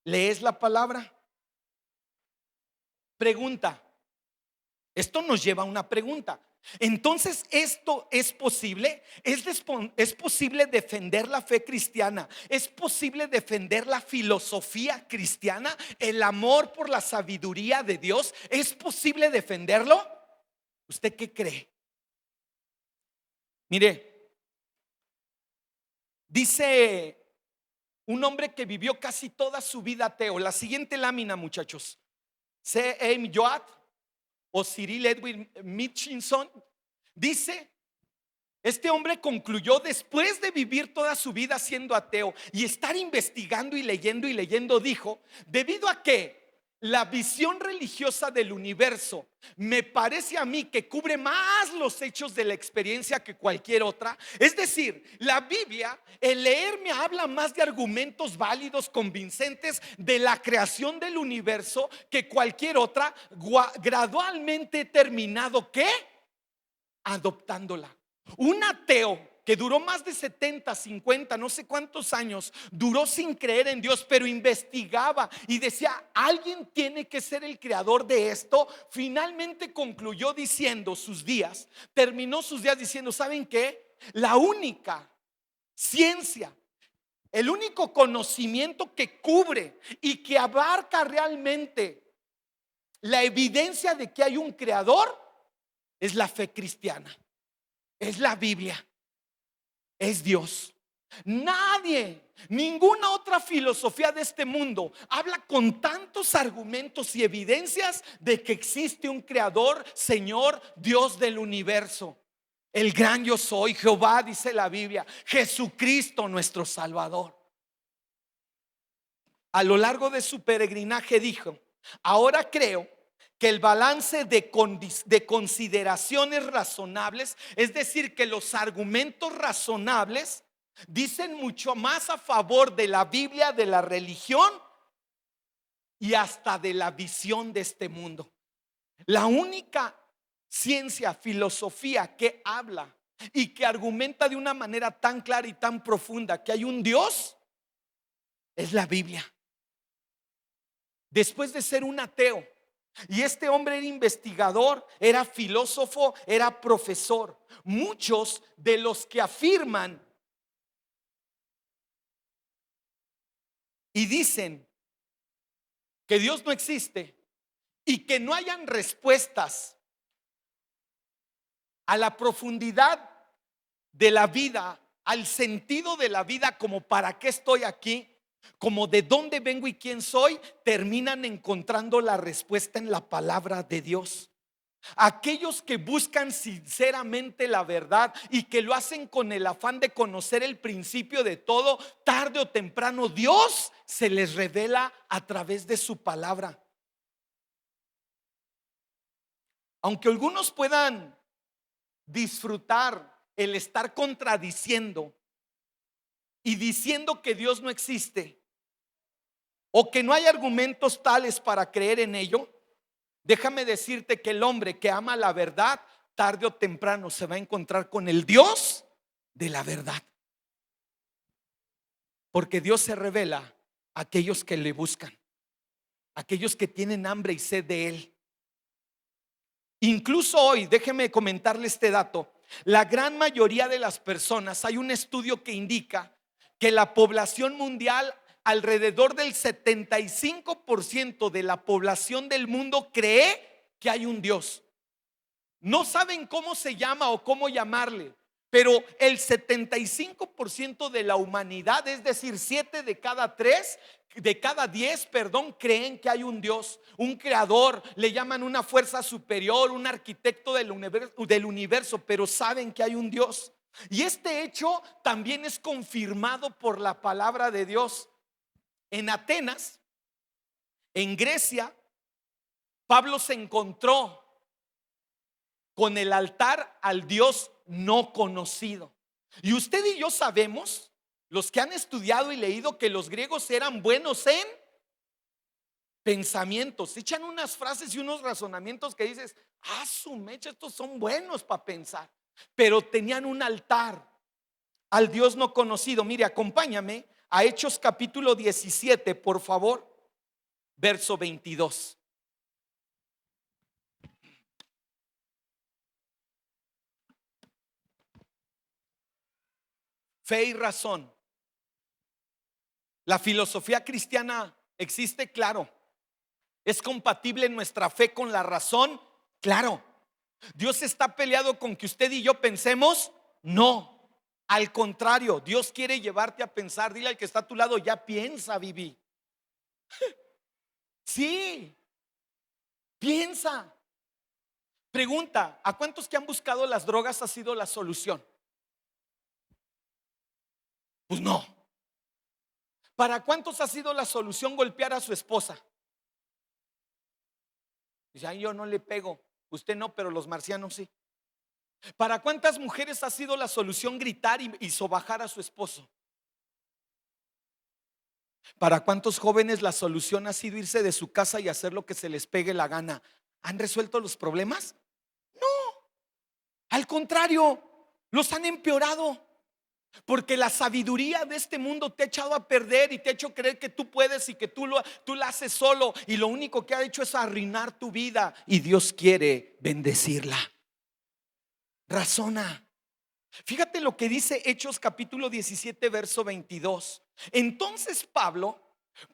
¿Lees la palabra? Pregunta. Esto nos lleva a una pregunta. Entonces, ¿esto es posible? ¿Es posible defender la fe cristiana? ¿Es posible defender la filosofía cristiana? ¿El amor por la sabiduría de Dios? ¿Es posible defenderlo? ¿Usted qué cree? Mire, dice un hombre que vivió casi toda su vida ateo. La siguiente lámina, muchachos. C. M. Joad o Cyril Edwin Mitchinson dice: este hombre concluyó, después de vivir toda su vida siendo ateo y estar investigando y leyendo, dijo: debido a que la visión religiosa del universo me parece a mí que cubre más los hechos de la experiencia que cualquier otra. Es decir, la Biblia, el leer, me habla más de argumentos válidos, convincentes de la creación del universo que cualquier otra. Gradualmente he terminado, ¿qué? Adoptándola. Un ateo que duró más de 70, 50, no sé cuántos años, duró sin creer en Dios, pero investigaba y decía: alguien tiene que ser el creador de esto. Finalmente concluyó diciendo terminó sus días diciendo: ¿saben qué? La única ciencia, el único conocimiento que cubre y que abarca realmente la evidencia de que hay un creador es la fe cristiana. Es la Biblia, es Dios. Nadie, ninguna otra filosofía de este mundo habla con tantos argumentos y evidencias de que existe un creador, Señor, Dios del universo. El gran yo soy, Jehová, dice la Biblia, Jesucristo nuestro Salvador. A lo largo de su peregrinaje dijo: ahora creo que el balance de consideraciones razonables, es decir, que los argumentos razonables dicen mucho más a favor de la Biblia, de la religión y hasta de la visión de este mundo. La única ciencia, filosofía que habla y que argumenta de una manera tan clara y tan profunda que hay un Dios, es la Biblia. Después de ser un ateo, y este hombre era investigador, era filósofo, era profesor. Muchos de los que afirman y dicen que Dios no existe y que no hayan respuestas a la profundidad de la vida, al sentido de la vida, como para qué estoy aquí, como de dónde vengo y quién soy, terminan encontrando la respuesta en la palabra de Dios. Aquellos que buscan sinceramente la verdad y que lo hacen con el afán de conocer el principio de todo, tarde o temprano Dios se les revela a través de su palabra. Aunque algunos puedan disfrutar el estar contradiciendo y diciendo que Dios no existe o que no hay argumentos tales para creer en ello, déjame decirte que el hombre que ama la verdad, tarde o temprano se va a encontrar con el Dios de la verdad. Porque Dios se revela a aquellos que le buscan, a aquellos que tienen hambre y sed de Él. Incluso hoy, déjeme comentarle este dato: la gran mayoría de las personas, hay un estudio que indica que la población mundial, alrededor del 75% de la población del mundo cree que hay un Dios. No saben cómo se llama o cómo llamarle, pero el 75% de la humanidad, es decir, 7 de cada 10, creen que hay un Dios, un creador, le llaman una fuerza superior, un arquitecto del universo, pero saben que hay un Dios. Y este hecho también es confirmado por la palabra de Dios. En Atenas, en Grecia, Pablo se encontró con el altar al Dios no conocido. Y usted y yo sabemos, los que han estudiado y leído, que los griegos eran buenos en pensamientos. Echan unas frases y unos razonamientos que dices: ah, su mecha, estos son buenos para pensar. Pero tenían un altar al Dios no conocido. Mire, acompáñame a Hechos capítulo 17, por favor, verso 22. Fe y razón. La filosofía cristiana existe, claro. ¿Es compatible nuestra fe con la razón? Claro. ¿Dios está peleado con que usted y yo pensemos? No. Al contrario, Dios quiere llevarte a pensar. Dile al que está a tu lado: ya piensa, Vivi. Sí, piensa. Pregunta: ¿a cuántos que han buscado las drogas ha sido la solución? Pues no. ¿Para cuántos ha sido la solución golpear a su esposa? Dice: ay, yo no le pego. Usted no, pero los marcianos sí. ¿Para cuántas mujeres ha sido la solución gritar y sobajar a su esposo? ¿Para cuántos jóvenes la solución ha sido irse de su casa y hacer lo que se les pegue la gana? ¿Han resuelto los problemas? No, al contrario, los han empeorado. Porque la sabiduría de este mundo te ha echado a perder y te ha hecho creer que tú puedes y que tú la haces solo, y lo único que ha hecho es arruinar tu vida, y Dios quiere bendecirla. Razona. Fíjate lo que dice Hechos capítulo 17, verso 22. Entonces Pablo,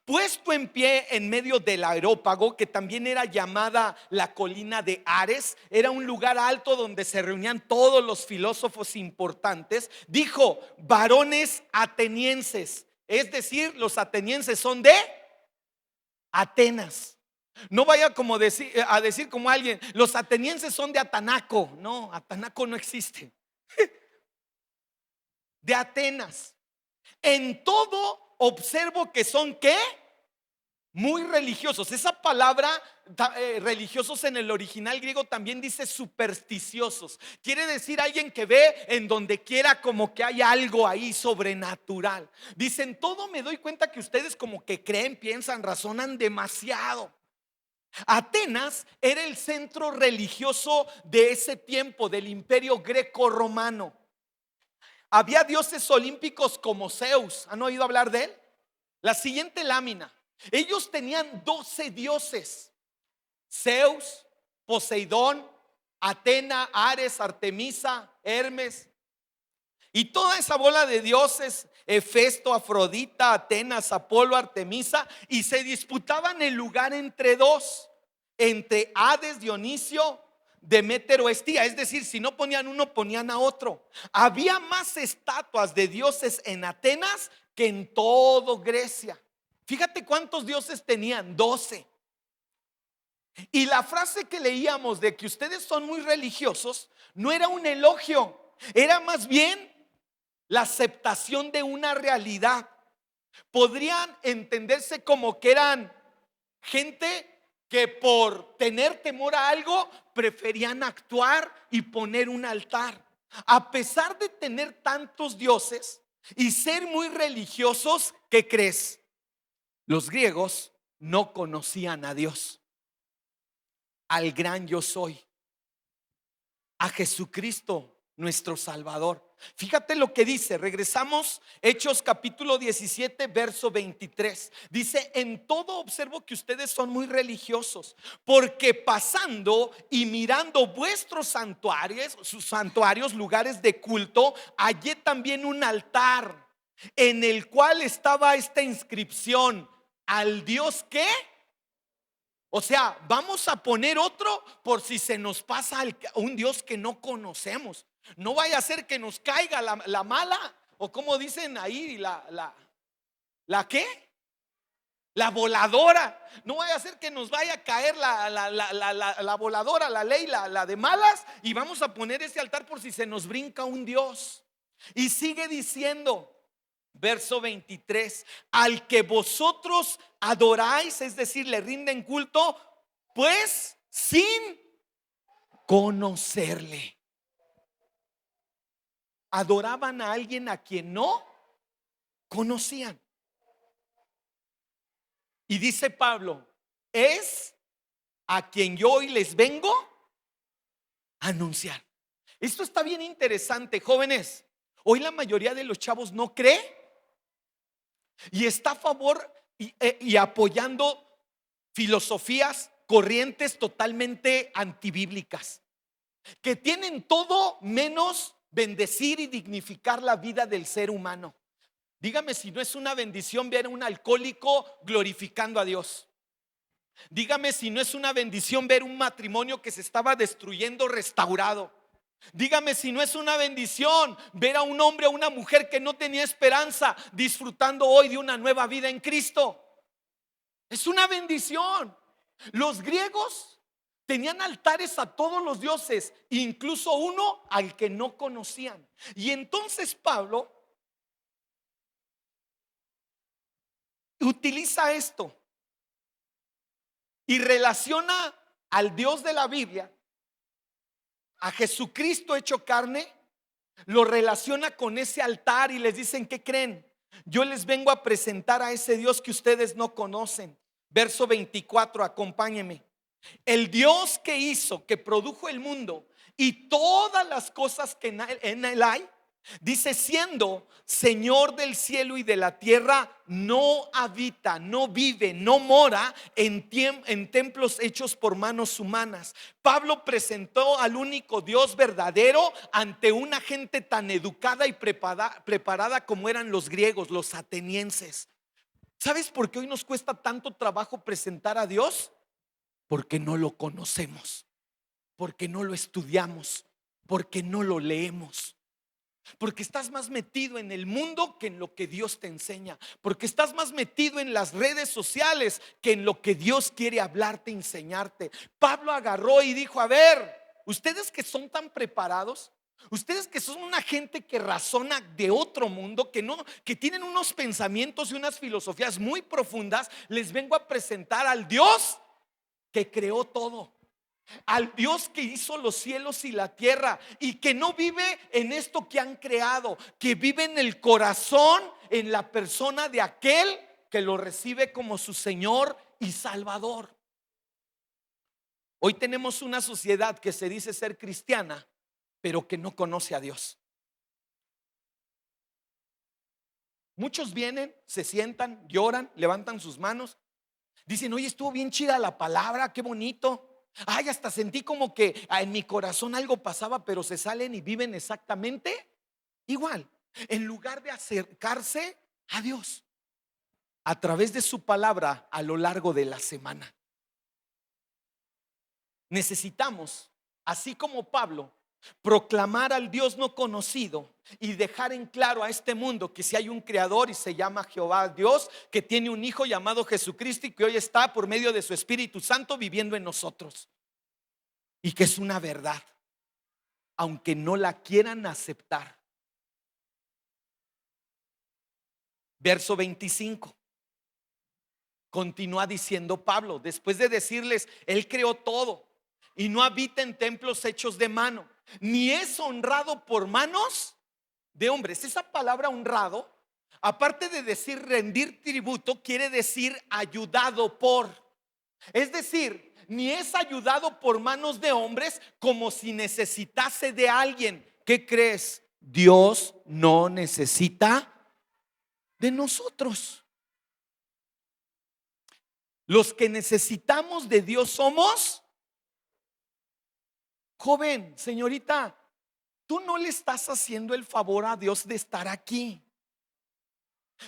puesto en pie en medio del Areópago, que también era llamada la colina de Ares, era un lugar alto donde se reunían todos los filósofos importantes, dijo: varones atenienses. Es decir, los atenienses son de Atenas. No vaya a decir como alguien: los atenienses son de Atanaco. No, Atanaco no existe. De Atenas. En todo observo que son ¿qué? Muy religiosos. Esa palabra religiosos en el original griego también dice supersticiosos. Quiere decir alguien que ve en donde quiera como que hay algo ahí sobrenatural. Dicen: todo me doy cuenta que ustedes como que creen, piensan, razonan demasiado. Atenas era el centro religioso de ese tiempo, del imperio greco-romano. Había dioses olímpicos como Zeus. ¿Han oído hablar de él? La siguiente lámina. Ellos tenían 12 dioses: Zeus, Poseidón, Atena, Ares, Artemisa, Hermes. Y toda esa bola de dioses, Hefesto, Afrodita, Atenas, Apolo, Artemisa, y se disputaban el lugar entre dos, entre Hades, Dionisio, Deméter o Estía. Es decir, si no ponían uno, ponían a otro. Había más estatuas de dioses en Atenas que en todo Grecia. Fíjate cuántos dioses tenían: 12. Y la frase que leíamos de que ustedes son muy religiosos no era un elogio, era más bien la aceptación de una realidad. Podrían entenderse como que eran gente que por tener temor a algo preferían actuar y poner un altar. A pesar de tener tantos dioses y ser muy religiosos, ¿qué crees? Los griegos no conocían a Dios, al gran yo soy, a Jesucristo nuestro Salvador. Fíjate lo que dice. Regresamos, Hechos capítulo 17 verso 23. Dice: en todo observo que ustedes son muy religiosos, porque pasando y mirando vuestros santuarios, sus santuarios, lugares de culto, hallé también un altar en el cual estaba esta inscripción: al Dios que... O sea, vamos a poner otro por si se nos pasa un Dios que no conocemos. No vaya a ser que nos caiga la mala, o como dicen ahí, ¿la qué? La voladora. No vaya a ser que nos vaya a caer la voladora, la ley, la de malas, y vamos a poner ese altar por si se nos brinca un Dios. Y sigue diciendo, verso 23: al que vosotros adoráis, es decir, le rinden culto, pues sin conocerle. Adoraban a alguien a quien no conocían. Y dice Pablo: es a quien yo hoy les vengo a anunciar. Esto está bien interesante, jóvenes. Hoy la mayoría de los chavos no cree y está a favor y apoyando filosofías, corrientes totalmente antibíblicas, que tienen todo menos bendecir y dignificar la vida del ser humano. Dígame si no es una bendición ver a un alcohólico glorificando a Dios. Dígame si no es una bendición ver un matrimonio que se estaba destruyendo restaurado. Dígame si no es una bendición ver a un hombre o una mujer que no tenía esperanza disfrutando hoy de una nueva vida en Cristo. Es una bendición. Los griegos tenían altares a todos los dioses, incluso uno al que no conocían. Y entonces Pablo utiliza esto y relaciona al Dios de la Biblia, a Jesucristo hecho carne, lo relaciona con ese altar y les dicen: ¿qué creen? Yo les vengo a presentar a ese Dios que ustedes no conocen. Verso 24, acompáñenme. El Dios que hizo, que produjo el mundo y todas las cosas que en él hay, dice, siendo Señor del cielo y de la tierra, no habita, no vive, no mora en templos hechos por manos humanas. Pablo presentó al único Dios verdadero ante una gente tan educada y preparada como eran los griegos, los atenienses. ¿Sabes por qué hoy nos cuesta tanto trabajo presentar a Dios? Porque no lo conocemos, porque no lo estudiamos, porque no lo leemos. Porque estás más metido en el mundo que en lo que Dios te enseña. Porque estás más metido en las redes sociales que en lo que Dios quiere hablarte, enseñarte. Pablo agarró y dijo: a ver, ustedes que son tan preparados, ustedes que son una gente que razona de otro mundo, que tienen unos pensamientos y unas filosofías muy profundas, les vengo a presentar al Dios que creó todo, al Dios que hizo los cielos y la tierra, y que no vive en esto que han creado, que vive en el corazón, en la persona de aquel que lo recibe como su Señor y Salvador. Hoy tenemos una sociedad que se dice ser cristiana, pero que no conoce a Dios. Muchos vienen, se sientan, lloran, levantan sus manos, dicen: oye, estuvo bien chida la palabra, qué bonito. Ay, hasta sentí como que en mi corazón algo pasaba, pero se salen y viven exactamente igual, en lugar de acercarse a Dios a través de su palabra a lo largo de la semana. Necesitamos, así como Pablo, proclamar al Dios no conocido y dejar en claro a este mundo que si hay un creador y se llama Jehová Dios, que tiene un hijo llamado Jesucristo y que hoy está por medio de su Espíritu Santo viviendo en nosotros, y que es una verdad, aunque no la quieran aceptar. Verso 25. Continúa diciendo Pablo, después de decirles: Él creó todo y no habita en templos hechos de mano, ni es honrado por manos de hombres. Esa palabra honrado, aparte de decir rendir tributo, quiere decir ayudado por. Es decir, ni es ayudado por manos de hombres como si necesitase de alguien. ¿Qué crees? Dios no necesita de nosotros. Los que necesitamos de Dios somos. Joven, señorita, tú no le estás haciendo el favor a Dios de estar aquí.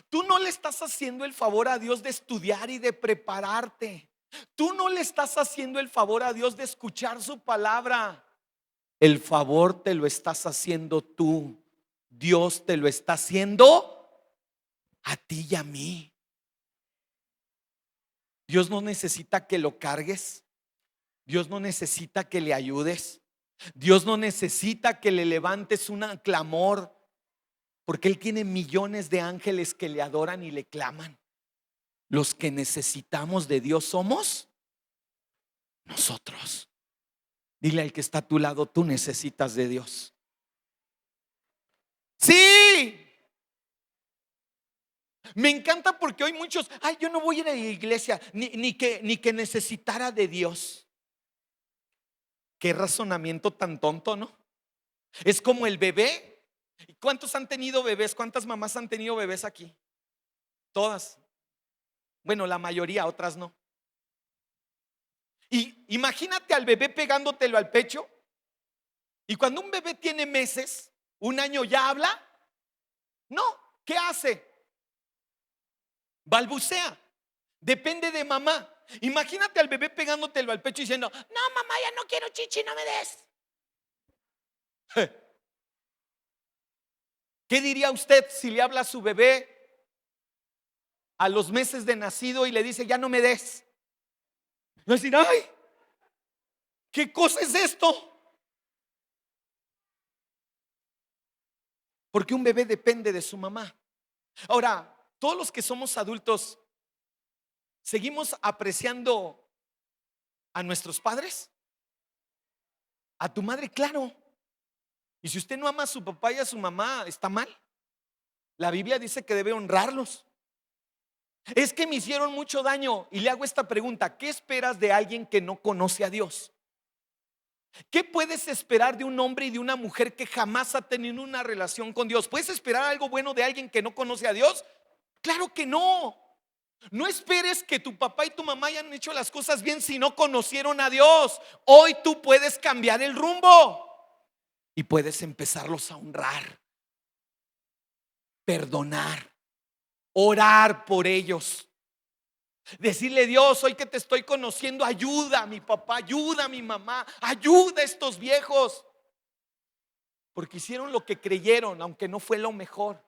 Tú no le estás haciendo el favor a Dios de estudiar y de prepararte. Tú no le estás haciendo el favor a Dios de escuchar su palabra. El favor te lo estás haciendo tú. Dios te lo está haciendo a ti y a mí. Dios no necesita que lo cargues. Dios no necesita que le ayudes. Dios no necesita que le levantes un clamor, porque Él tiene millones de ángeles que le adoran y le claman. Los que necesitamos de Dios somos nosotros. Dile al que está a tu lado: tú necesitas de Dios. Sí. Me encanta porque hoy muchos: ay, yo no voy a ir a la iglesia ni que necesitara de Dios. Qué razonamiento tan tonto, ¿no? Es como el bebé. ¿Cuántos han tenido bebés? ¿Cuántas mamás han tenido bebés aquí? Todas. Bueno, la mayoría, otras no. Y imagínate al bebé pegándotelo al pecho. Y cuando un bebé tiene meses, un año, ¿ya habla? No. ¿Qué hace? Balbucea. Depende de mamá. Imagínate al bebé pegándotelo al pecho y diciendo: no, mamá, ya no quiero chichi, no me des. ¿Qué diría usted si le habla a su bebé a los meses de nacido y le dice: ya no me des? Va a decir: ay, ¿qué cosa es esto? Porque un bebé depende de su mamá. Ahora, todos los que somos adultos, ¿seguimos apreciando a nuestros padres? A tu madre, claro. Y si usted no ama a su papá y a su mamá, está mal. La Biblia dice que debe honrarlos. Es que me hicieron mucho daño. Y le hago esta pregunta: ¿qué esperas de alguien que no conoce a Dios? ¿Qué puedes esperar de un hombre y de una mujer que jamás ha tenido una relación con Dios? ¿Puedes esperar algo bueno de alguien que no conoce a Dios? Claro que no. No esperes que tu papá y tu mamá hayan hecho las cosas bien si no conocieron a Dios. Hoy tú puedes cambiar el rumbo y puedes empezarlos a honrar, perdonar, orar por ellos. Decirle: Dios, hoy que te estoy conociendo, ayuda a mi papá, ayuda a mi mamá, ayuda a estos viejos, porque hicieron lo que creyeron, aunque no fue lo mejor.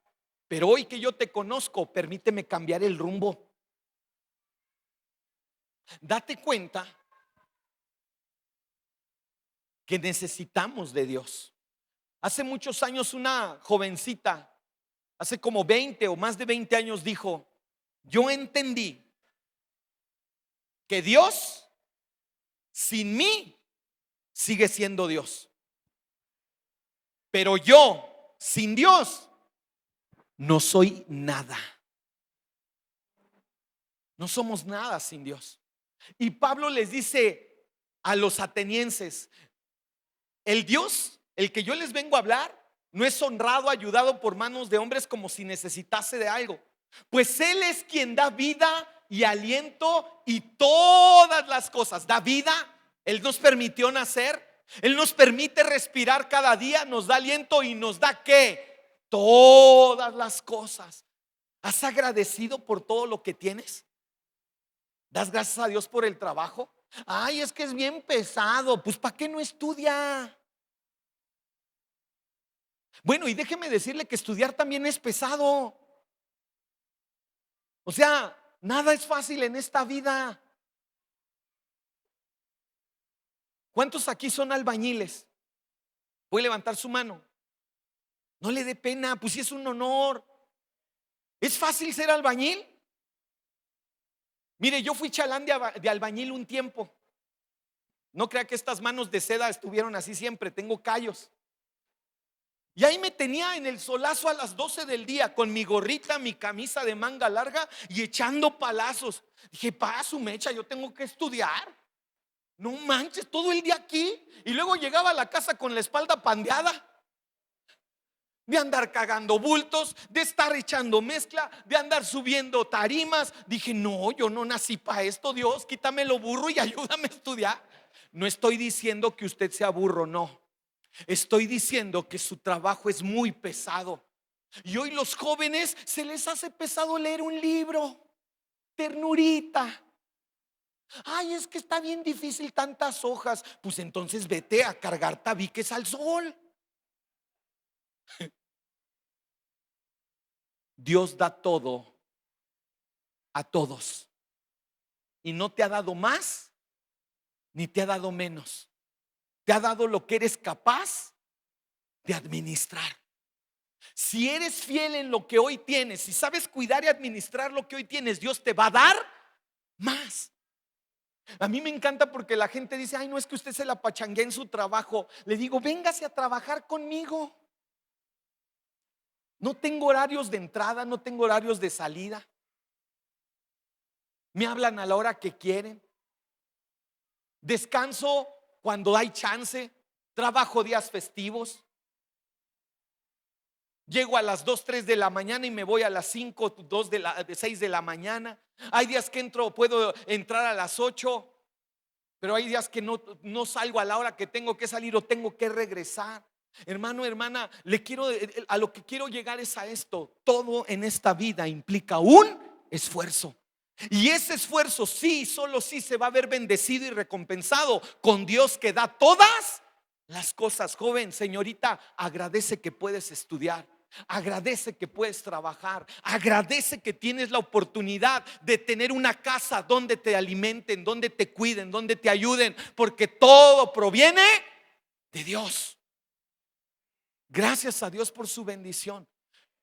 Pero hoy que yo te conozco, permíteme cambiar el rumbo. Date cuenta que necesitamos de Dios. Hace muchos años una jovencita, hace como 20 o más de 20 años, dijo: yo entendí que Dios sin mí sigue siendo Dios, pero yo sin Dios no soy nada. No somos nada sin Dios. Y Pablo les dice: a los atenienses: el Dios, el que yo les vengo a hablar, no es honrado, ayudado por manos de hombres como si necesitase de algo, pues Él es quien da vida y aliento y todas las cosas. Da vida, Él nos permitió nacer, Él nos permite respirar cada día, nos da aliento y nos da ¿qué? Todas las cosas. ¿Has agradecido por todo lo que tienes? ¿Das gracias a Dios por el trabajo? Ay, es que es bien pesado. Pues ¿para qué no estudia? Bueno, y déjeme decirle que estudiar también es pesado. O sea, nada es fácil en esta vida. ¿Cuántos aquí son albañiles? Voy a levantar su mano. No le dé pena, pues sí es un honor. ¿Es fácil ser albañil? Mire, yo fui chalán de albañil un tiempo. No crea que estas manos de seda estuvieron así siempre, tengo callos. Y ahí me tenía en el solazo a las 12 del día con mi gorrita, mi camisa de manga larga y echando palazos. Dije, pa, su mecha, yo tengo que estudiar. No manches, todo el día aquí. Y luego llegaba a la casa con la espalda pandeada, de andar cagando bultos, de estar echando mezcla, de andar subiendo tarimas. Dije, no, yo no nací para esto. Dios, quítame lo burro y ayúdame a estudiar. No estoy diciendo que usted sea burro, no. Estoy diciendo que su trabajo es muy pesado. Y hoy los jóvenes se les hace pesado leer un libro. Ternurita. Ay, es que está bien difícil tantas hojas. Pues entonces vete a cargar tabiques al sol. Dios da todo a todos y no te ha dado más ni te ha dado menos. Te ha dado lo que eres capaz de administrar. Si eres fiel en lo que hoy tienes, si sabes cuidar y administrar lo que hoy tienes, Dios te va a dar más. A mí me encanta porque la gente dice, ay, no, es que usted se la pachanguea en su trabajo. Le digo, véngase a trabajar conmigo. No tengo horarios de entrada, no tengo horarios de salida. Me hablan a la hora que quieren. Descanso cuando hay chance. Trabajo días festivos. Llego a las 2, 3 de la mañana y me voy a las 5, 6 de la mañana. Hay días que puedo entrar a las 8, pero hay días que no salgo a la hora que tengo que salir o tengo que regresar. Hermano, hermana, a lo que quiero llegar es a esto. Todo en esta vida implica un esfuerzo. Y ese esfuerzo sí, solo sí se va a ver bendecido y recompensado con Dios que da todas las cosas. Joven, señorita, agradece que puedes estudiar. Agradece que puedes trabajar. Agradece que tienes la oportunidad de tener una casa donde te alimenten, donde te cuiden, donde te ayuden, porque todo proviene de Dios. Gracias a Dios por su bendición.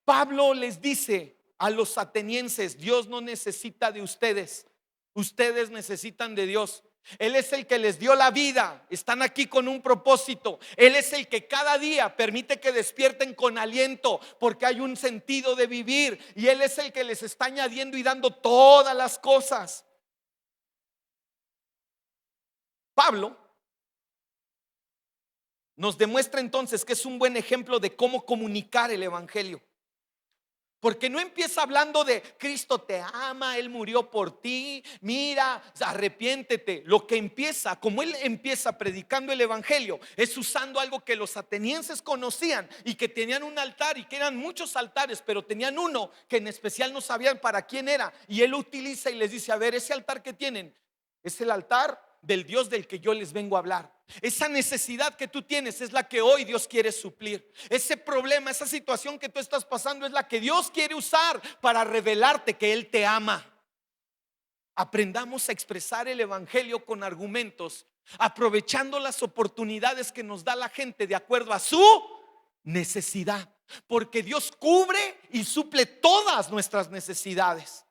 Pablo les dice a los atenienses: Dios no necesita de ustedes, ustedes necesitan de Dios. Él es el que les dio la vida, están aquí con un propósito. Él es el que cada día permite que despierten con aliento, porque hay un sentido de vivir. Y Él es el que les está añadiendo y dando todas las cosas. Pablo nos demuestra entonces que es un buen ejemplo de cómo comunicar el evangelio. Porque no empieza hablando de Cristo te ama, Él murió por ti, mira, arrepiéntete. Lo que empieza, como Él empieza predicando el evangelio, es usando algo que los atenienses conocían y que tenían un altar, y que eran muchos altares, pero tenían uno que en especial no sabían para quién era. Y Él lo utiliza y les dice: a ver, ese altar que tienen es el altar del Dios del que yo les vengo a hablar. Esa necesidad que tú tienes es la que hoy Dios quiere suplir. Ese problema, esa situación que tú estás pasando es la que Dios quiere usar para revelarte que Él te ama. Aprendamos a expresar el evangelio con argumentos, aprovechando las oportunidades que nos da la gente de acuerdo a su necesidad, porque Dios cubre y suple todas nuestras necesidades.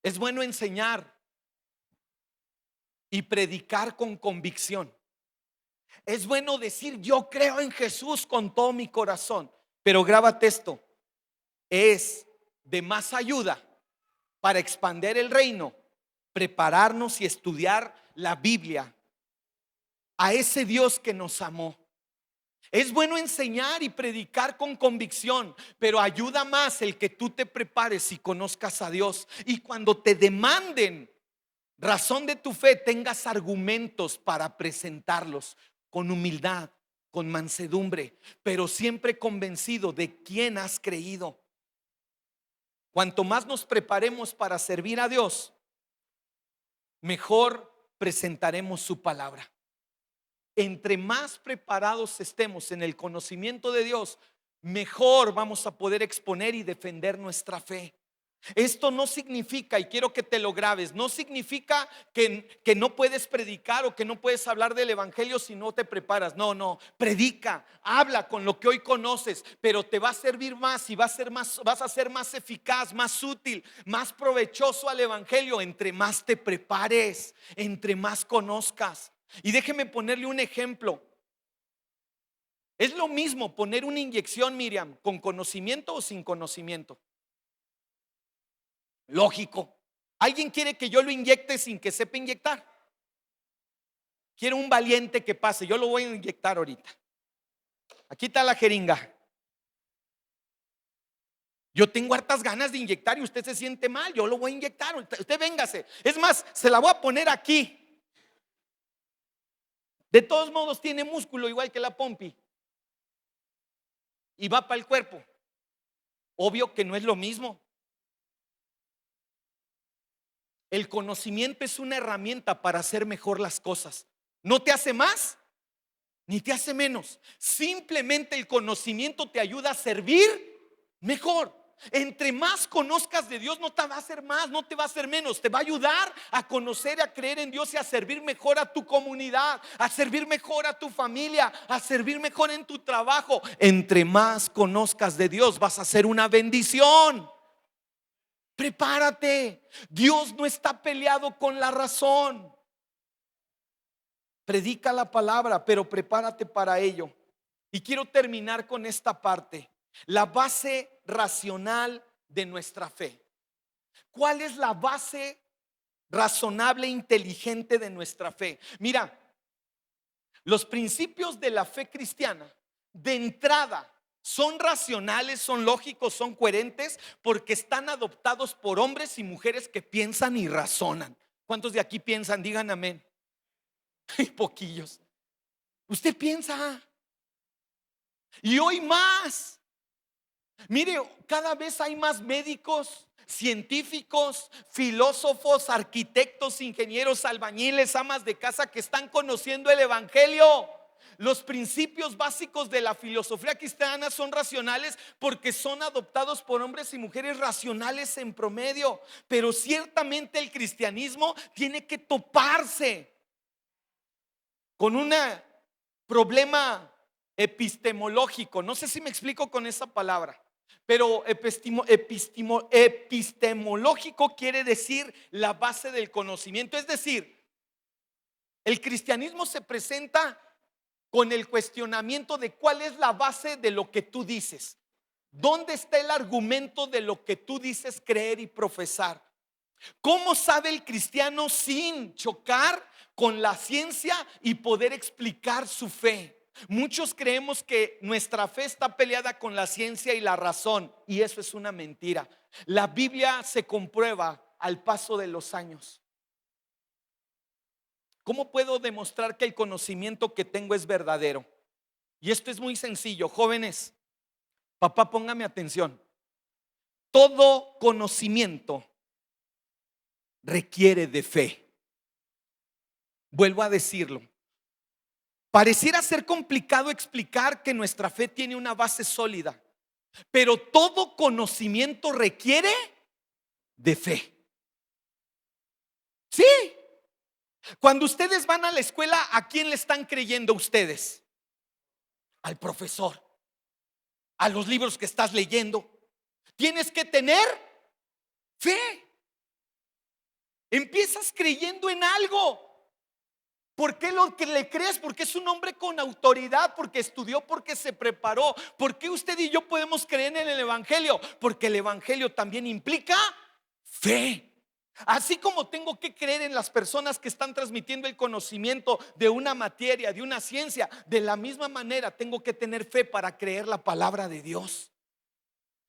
Es bueno enseñar y predicar con convicción. Es bueno decir yo creo en Jesús con todo mi corazón. Pero grábate esto: es de más ayuda para expandir el reino, prepararnos y estudiar la Biblia, a ese Dios que nos amó. Es bueno enseñar y predicar con convicción, pero ayuda más el que tú te prepares y conozcas a Dios. Y cuando te demanden razón de tu fe, tengas argumentos para presentarlos con humildad, con mansedumbre, pero siempre convencido de quién has creído. Cuanto más nos preparemos para servir a Dios, mejor presentaremos su palabra. Entre más preparados estemos en el conocimiento de Dios, mejor vamos a poder exponer y defender nuestra fe. Esto no significa, y quiero que te lo grabes, no significa que no puedes predicar o que no puedes hablar del evangelio si no te preparas. No, predica, habla con lo que hoy conoces, pero te va a servir más y vas a ser más eficaz, más útil, más provechoso al evangelio entre más te prepares, entre más conozcas. Y déjeme ponerle un ejemplo. Es lo mismo poner una inyección, Miriam, con conocimiento o sin conocimiento. Lógico. ¿Alguien quiere que yo lo inyecte sin que sepa inyectar? Quiero un valiente que pase. Yo lo voy a inyectar ahorita. Aquí está la jeringa. Yo tengo hartas ganas de inyectar y usted se siente mal. Yo lo voy a inyectar. Usted véngase. Es más, se la voy a poner aquí. De todos modos tiene músculo igual que la pompi y va para el cuerpo. Obvio que no es lo mismo. El conocimiento es una herramienta para hacer mejor las cosas. No te hace más ni te hace menos. Simplemente el conocimiento te ayuda a servir mejor. Entre más conozcas de Dios, no te va a hacer más, no te va a hacer menos. Te va a ayudar a conocer, a creer en Dios y a servir mejor a tu comunidad, a servir mejor a tu familia, a servir mejor en tu trabajo. Entre más conozcas de Dios, vas a ser una bendición. Prepárate. Dios no está peleado con la razón. Predica la palabra, pero prepárate para ello. Y quiero terminar con esta parte. La base racional de nuestra fe. ¿Cuál es la base razonable e inteligente de nuestra fe? Mira, los principios de la fe cristiana de entrada son racionales, son lógicos, son coherentes, porque están adoptados por hombres y mujeres que piensan y razonan. ¿Cuántos de aquí piensan? Digan amén. Hay poquillos. Usted piensa. Y hoy más. Mire, cada vez hay más médicos, científicos, filósofos, arquitectos, ingenieros, albañiles, amas de casa que están conociendo el evangelio. Los principios básicos de la filosofía cristiana son racionales porque son adoptados por hombres y mujeres racionales en promedio. Pero ciertamente el cristianismo tiene que toparse con un problema epistemológico. No sé si me explico con esa palabra, pero epistemológico quiere decir la base del conocimiento. Es decir, el cristianismo se presenta con el cuestionamiento de cuál es la base de lo que tú dices. ¿Dónde está el argumento de lo que tú dices creer y profesar? ¿Cómo sabe el cristiano sin chocar con la ciencia y poder explicar su fe? Muchos creemos que nuestra fe está peleada con la ciencia y la razón, y eso es una mentira. La Biblia se comprueba al paso de los años. ¿Cómo puedo demostrar que el conocimiento que tengo es verdadero? Y esto es muy sencillo, jóvenes. Papá, póngame atención. Todo conocimiento requiere de fe. Vuelvo a decirlo. Pareciera ser complicado explicar que nuestra fe tiene una base sólida, pero todo conocimiento requiere de fe. Sí. Cuando ustedes van a la escuela, ¿a quién le están creyendo ustedes? Al profesor, a los libros que estás leyendo. Tienes que tener fe. Empiezas creyendo en algo. ¿Por qué lo que le crees? Porque es un hombre con autoridad, porque estudió, porque se preparó. ¿Por qué usted y yo podemos creer en el evangelio? Porque el evangelio también implica Fe. Así como tengo que creer en las personas que están transmitiendo el conocimiento de una materia, de una ciencia, de la misma manera tengo que tener fe para creer la palabra de Dios.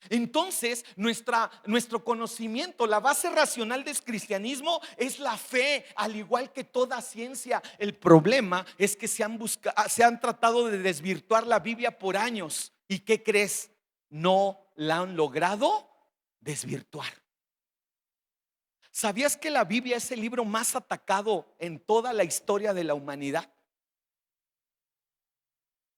Entonces, nuestro conocimiento, la base racional del cristianismo es la fe, al igual que toda ciencia. El problema es que se han tratado de desvirtuar la Biblia por años. ¿Y qué crees? No la han logrado desvirtuar. ¿Sabías que la Biblia es el libro más atacado en toda la historia de la humanidad?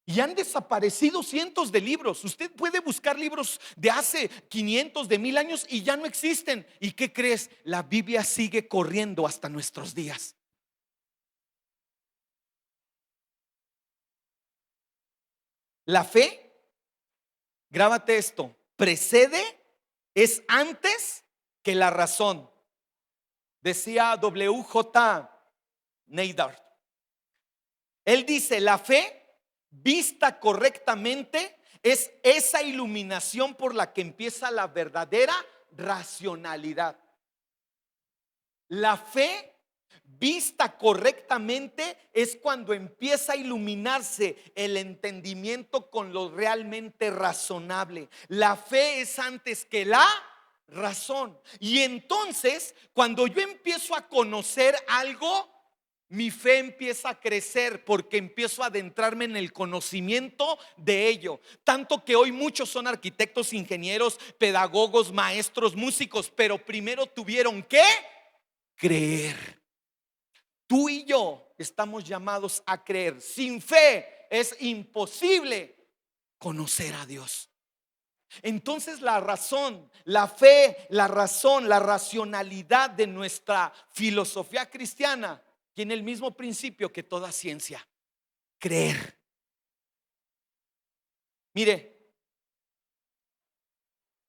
Y han desaparecido cientos de libros. Usted puede buscar libros de hace 500, de 1000 años y ya no existen. ¿Y qué crees? La Biblia sigue corriendo hasta nuestros días. La fe, grábate esto, precede, es antes que la razón. Decía W.J. Neidhart. Él dice: la fe vista correctamente es esa iluminación por la que empieza la verdadera racionalidad. La fe vista correctamente es cuando empieza a iluminarse el entendimiento con lo realmente razonable. La fe es antes que la razón. Y entonces, cuando yo empiezo a conocer algo, mi fe empieza a crecer porque empiezo a adentrarme en el conocimiento de ello. Tanto que hoy muchos son arquitectos, ingenieros, pedagogos, maestros, músicos, pero primero tuvieron que creer. Tú y yo estamos llamados a creer. Sin fe es imposible conocer a Dios. Entonces la razón, la fe, la razón, la racionalidad de nuestra filosofía cristiana tiene el mismo principio que toda ciencia: creer. Mire,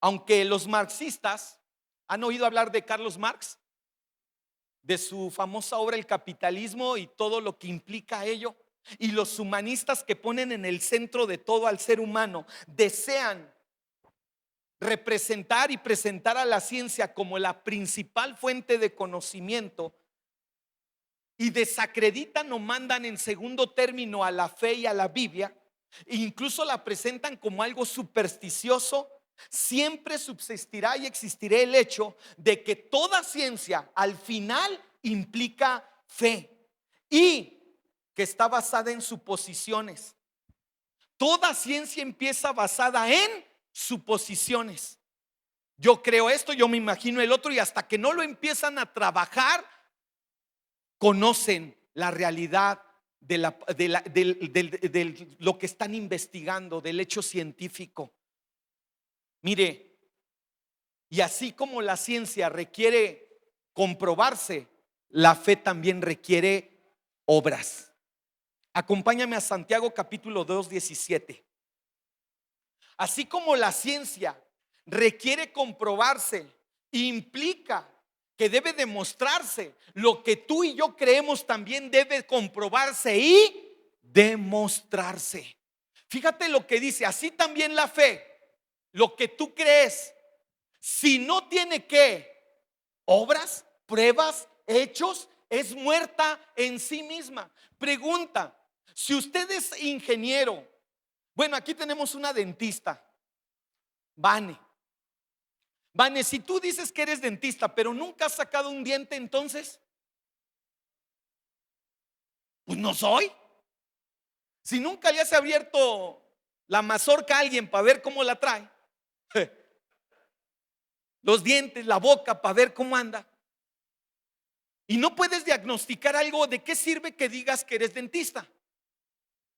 aunque los marxistas han oído hablar de Carlos Marx, de su famosa obra El capitalismo y todo lo que implica ello, y los humanistas que ponen en el centro de todo al ser humano, desean representar y presentar a la ciencia como la principal fuente de conocimiento, y desacreditan o mandan en segundo término a la fe y a la Biblia, e incluso la presentan como algo supersticioso. Siempre subsistirá y existirá el hecho de que toda ciencia al final implica fe y que está basada en suposiciones. Toda ciencia empieza basada en suposiciones. Yo creo esto, yo me imagino el otro, y hasta que no lo empiezan a trabajar, conocen la realidad de lo que están investigando, del hecho científico. Mire, y así como la ciencia requiere comprobarse, la fe también requiere obras. Acompáñame a Santiago capítulo 2, 17. Así como la ciencia requiere comprobarse, implica que debe demostrarse, lo que tú y yo creemos también debe comprobarse y demostrarse. Fíjate lo que dice: así también la fe, lo que tú crees, si no tiene ¿qué? Obras, pruebas, hechos, es muerta en sí misma. Pregunta: si usted es ingeniero, bueno, aquí tenemos una dentista, Vane. Vane, si tú dices que eres dentista, pero nunca has sacado un diente, entonces, pues no soy. Si nunca le has abierto la mazorca a alguien para ver cómo la trae, los dientes, la boca, para ver cómo anda, y no puedes diagnosticar algo, ¿de qué sirve que digas que eres dentista?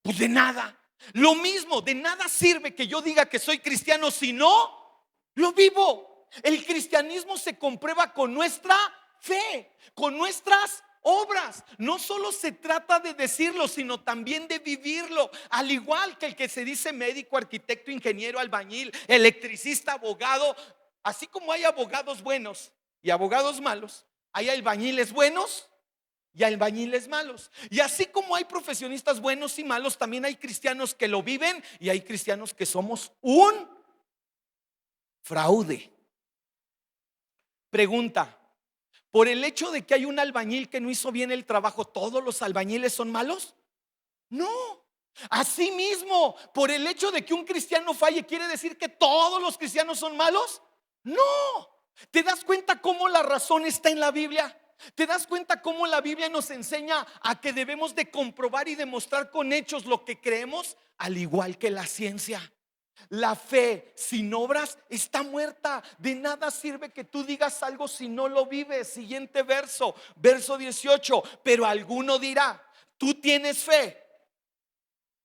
Pues de nada. Lo mismo, de nada sirve que yo diga que soy cristiano si no lo vivo. El cristianismo se comprueba con nuestra fe, con nuestras obras. No solo se trata de decirlo, sino también de vivirlo. Al igual que el que se dice médico, arquitecto, ingeniero, albañil, electricista, abogado. Así como hay abogados buenos y abogados malos, hay albañiles buenos y albañiles malos. Y así como hay profesionistas buenos y malos, también hay cristianos que lo viven y hay cristianos que somos un fraude. Pregunta: ¿por el hecho de que hay un albañil que no hizo bien el trabajo, todos los albañiles son malos? No. Asimismo, por el hecho de que un cristiano falle, ¿quiere decir que todos los cristianos son malos? No. ¿Te das cuenta cómo la razón está en la Biblia? ¿Te das cuenta cómo la Biblia nos enseña a que debemos de comprobar y demostrar con hechos lo que creemos? Al igual que la ciencia. La fe sin obras está muerta. De nada sirve que tú digas algo si no lo vives. Siguiente verso, verso 18. Pero alguno dirá: tú tienes fe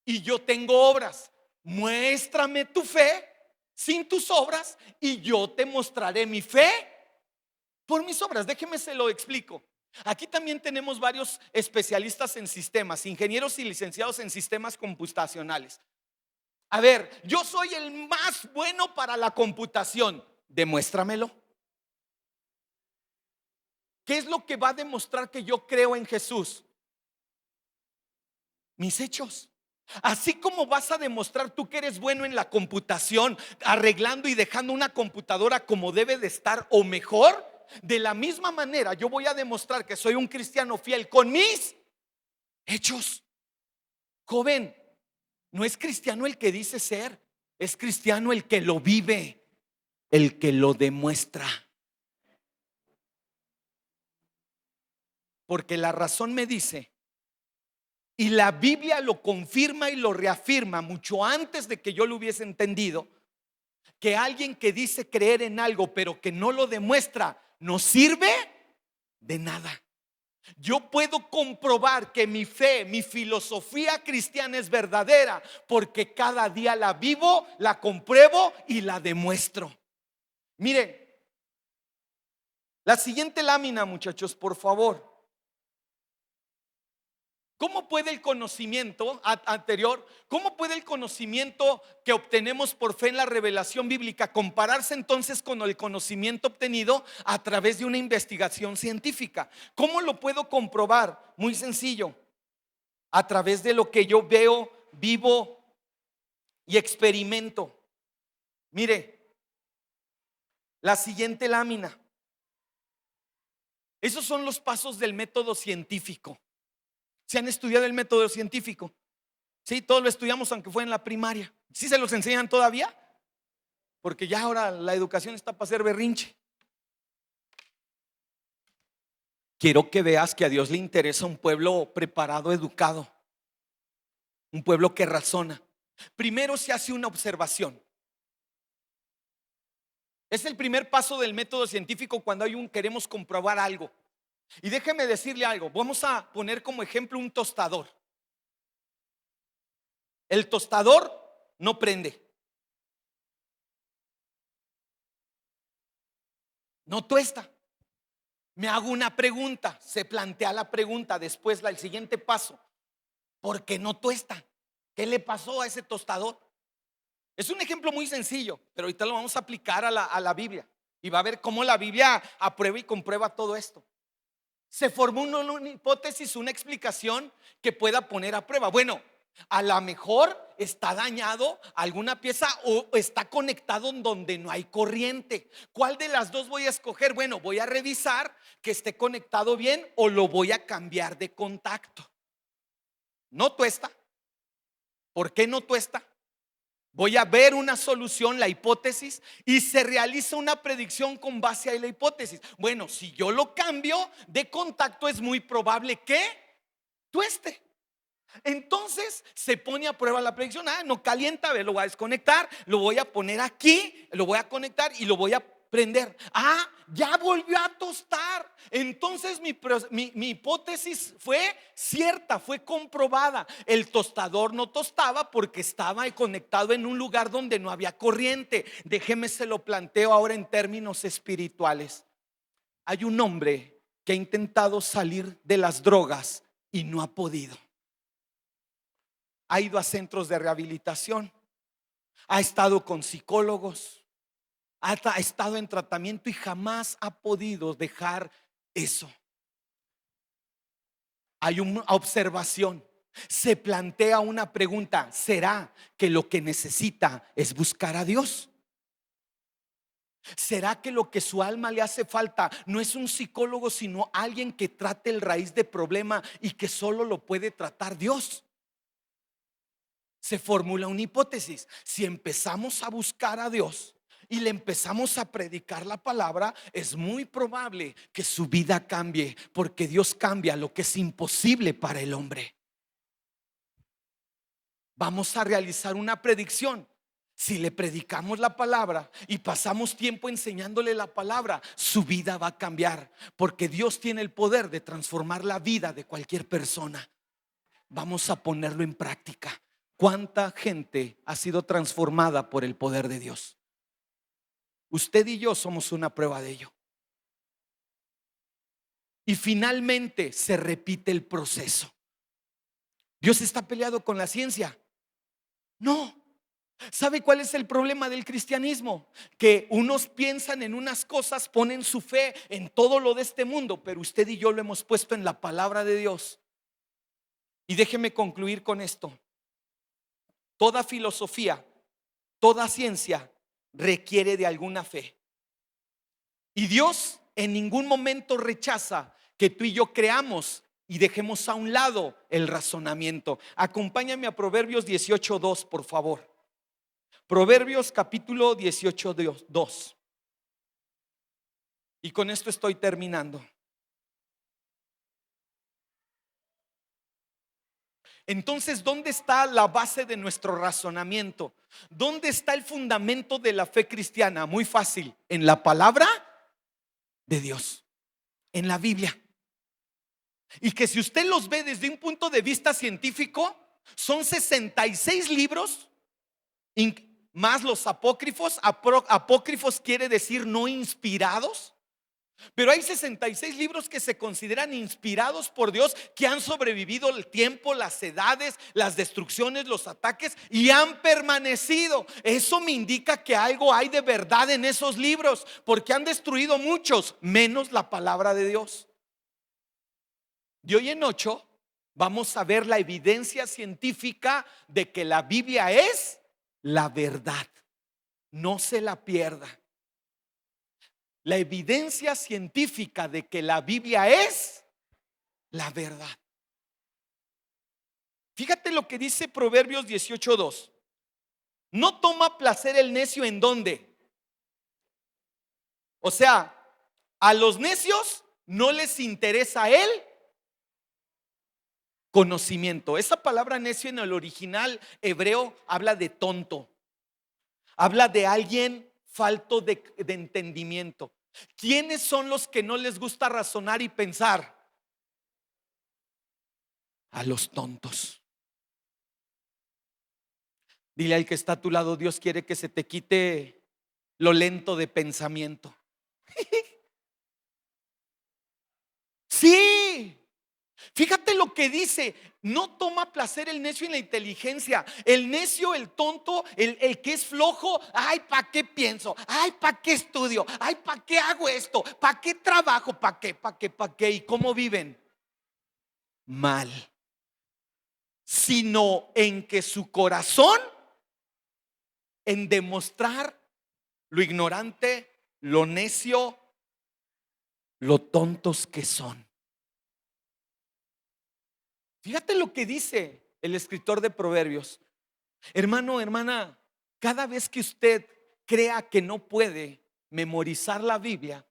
y yo tengo obras. Muéstrame tu fe sin tus obras y yo te mostraré mi fe por mis obras. Déjeme se lo explico. Aquí también tenemos varios especialistas en sistemas, ingenieros y licenciados en sistemas computacionales. A ver, yo soy el más bueno para la computación. Demuéstramelo. ¿Qué es lo que va a demostrar que yo creo en Jesús? Mis hechos. Así como vas a demostrar tú que eres bueno en la computación, arreglando y dejando una computadora como debe de estar o mejor, de la misma manera yo voy a demostrar que soy un cristiano fiel con mis hechos. Joven, no es cristiano el que dice ser, es cristiano el que lo vive, el que lo demuestra. Porque la razón me dice, y la Biblia lo confirma y lo reafirma mucho antes de que yo lo hubiese entendido, que alguien que dice creer en algo pero que no lo demuestra no sirve de nada. Yo puedo comprobar que mi fe, mi filosofía cristiana es verdadera porque cada día la vivo, la compruebo y la demuestro. Miren, la siguiente lámina, muchachos, por favor. ¿Cómo puede el conocimiento anterior, cómo puede el conocimiento que obtenemos por fe en la revelación bíblica compararse entonces con el conocimiento obtenido a través de una investigación científica? ¿Cómo lo puedo comprobar? Muy sencillo, a través de lo que yo veo, vivo y experimento. Mire, la siguiente lámina. Esos son los pasos del método científico. ¿Se han estudiado el método científico? Sí, todos lo estudiamos aunque fue en la primaria. ¿Sí se los enseñan todavía? Porque ya ahora la educación está para hacer berrinche. Quiero que veas que a Dios le interesa un pueblo preparado, educado, un pueblo que razona. Primero se hace una observación. Es el primer paso del método científico cuando queremos comprobar algo. Y déjeme decirle algo, vamos a poner como ejemplo un tostador. El tostador no prende, no tuesta. Me hago una pregunta, se plantea la pregunta, después el siguiente paso: ¿por qué no tuesta? ¿Qué le pasó a ese tostador? Es un ejemplo muy sencillo, pero ahorita lo vamos a aplicar a la Biblia y va a ver cómo la Biblia aprueba y comprueba todo esto. Se formó una hipótesis, una explicación que pueda poner a prueba. Bueno, a lo mejor está dañado alguna pieza o está conectado en donde no hay corriente. ¿Cuál de las dos voy a escoger? Bueno, voy a revisar que esté conectado bien o lo voy a cambiar de contacto. No tuesta. ¿Por qué no tuesta? Voy a ver una solución, la hipótesis, y se realiza una predicción con base a la hipótesis. Bueno, si yo lo cambio de contacto, es muy probable que tueste. Entonces se pone a prueba la predicción. No calienta, a ver, lo voy a desconectar, lo voy a poner aquí, lo voy a conectar y lo voy a prender. Ya volvió a tostar. Entonces mi hipótesis fue cierta, fue comprobada. El tostador no tostaba porque estaba conectado en un lugar donde no había corriente. Déjeme se lo planteo ahora en términos espirituales. Hay un hombre que ha intentado salir de las drogas y no ha podido. Ha ido a centros de rehabilitación, ha estado con psicólogos, ha estado en tratamiento y jamás ha podido dejar eso. Hay una observación, se plantea una pregunta: ¿será que lo que necesita es buscar a Dios? ¿Será que lo que su alma le hace falta no es un psicólogo, sino alguien que trate el raíz del problema y que solo lo puede tratar Dios? Se formula una hipótesis: si empezamos a buscar a Dios y le empezamos a predicar la palabra, es muy probable que su vida cambie, porque Dios cambia lo que es imposible para el hombre. Vamos a realizar una predicción. Si le predicamos la palabra y pasamos tiempo enseñándole la palabra, su vida va a cambiar, porque Dios tiene el poder de transformar la vida de cualquier persona. Vamos a ponerlo en práctica. ¿Cuánta gente ha sido transformada por el poder de Dios? Usted y yo somos una prueba de ello. Y finalmente se repite el proceso. ¿Dios está peleado con la ciencia? No. ¿Sabe cuál es el problema del cristianismo? Que unos piensan en unas cosas, ponen su fe en todo lo de este mundo, pero usted y yo lo hemos puesto en la palabra de Dios. Y déjeme concluir con esto. Toda filosofía, toda ciencia requiere de alguna fe. Y Dios en ningún momento rechaza que tú y yo creamos y dejemos a un lado el razonamiento. Acompáñame a Proverbios 18:2, por favor. Proverbios capítulo 18:2. Y con esto estoy terminando. Entonces, ¿dónde está la base de nuestro razonamiento? ¿Dónde está el fundamento de la fe cristiana? Muy fácil: en la palabra de Dios, en la Biblia. Y que si usted los ve desde un punto de vista científico, son 66 libros, más los apócrifos. Apócrifos quiere decir no inspirados. Pero hay 66 libros que se consideran inspirados por Dios, que han sobrevivido el tiempo, las edades, las destrucciones, los ataques, y han permanecido. Eso me indica que algo hay de verdad en esos libros, porque han destruido muchos, menos la palabra de Dios. De hoy en 8 vamos a ver la evidencia científica de que la Biblia es la verdad. No se la pierda. La evidencia científica de que la Biblia es la verdad. Fíjate lo que dice Proverbios 18:2. No toma placer el necio, ¿en dónde? O sea, a los necios no les interesa el conocimiento. Esa palabra necio en el original hebreo habla de tonto, habla de alguien falto de entendimiento. ¿Quiénes son los que no les gusta razonar y pensar? A los tontos. Dile al que está a tu lado: Dios quiere que se te quite lo lento de pensamiento. Sí. Fíjate lo que dice: no toma placer el necio en la inteligencia. El necio, el tonto, el que es flojo. Ay, ¿para qué pienso? Ay, ¿para qué estudio? Ay, ¿para qué hago esto? ¿Para qué trabajo? ¿Para qué? ¿Para qué? ¿Para qué? ¿Y cómo viven? Mal. Sino en que su corazón, en demostrar lo ignorante, lo necio, lo tontos que son. Fíjate lo que dice el escritor de Proverbios. Hermano, hermana, cada vez que usted crea que no puede memorizar la Biblia,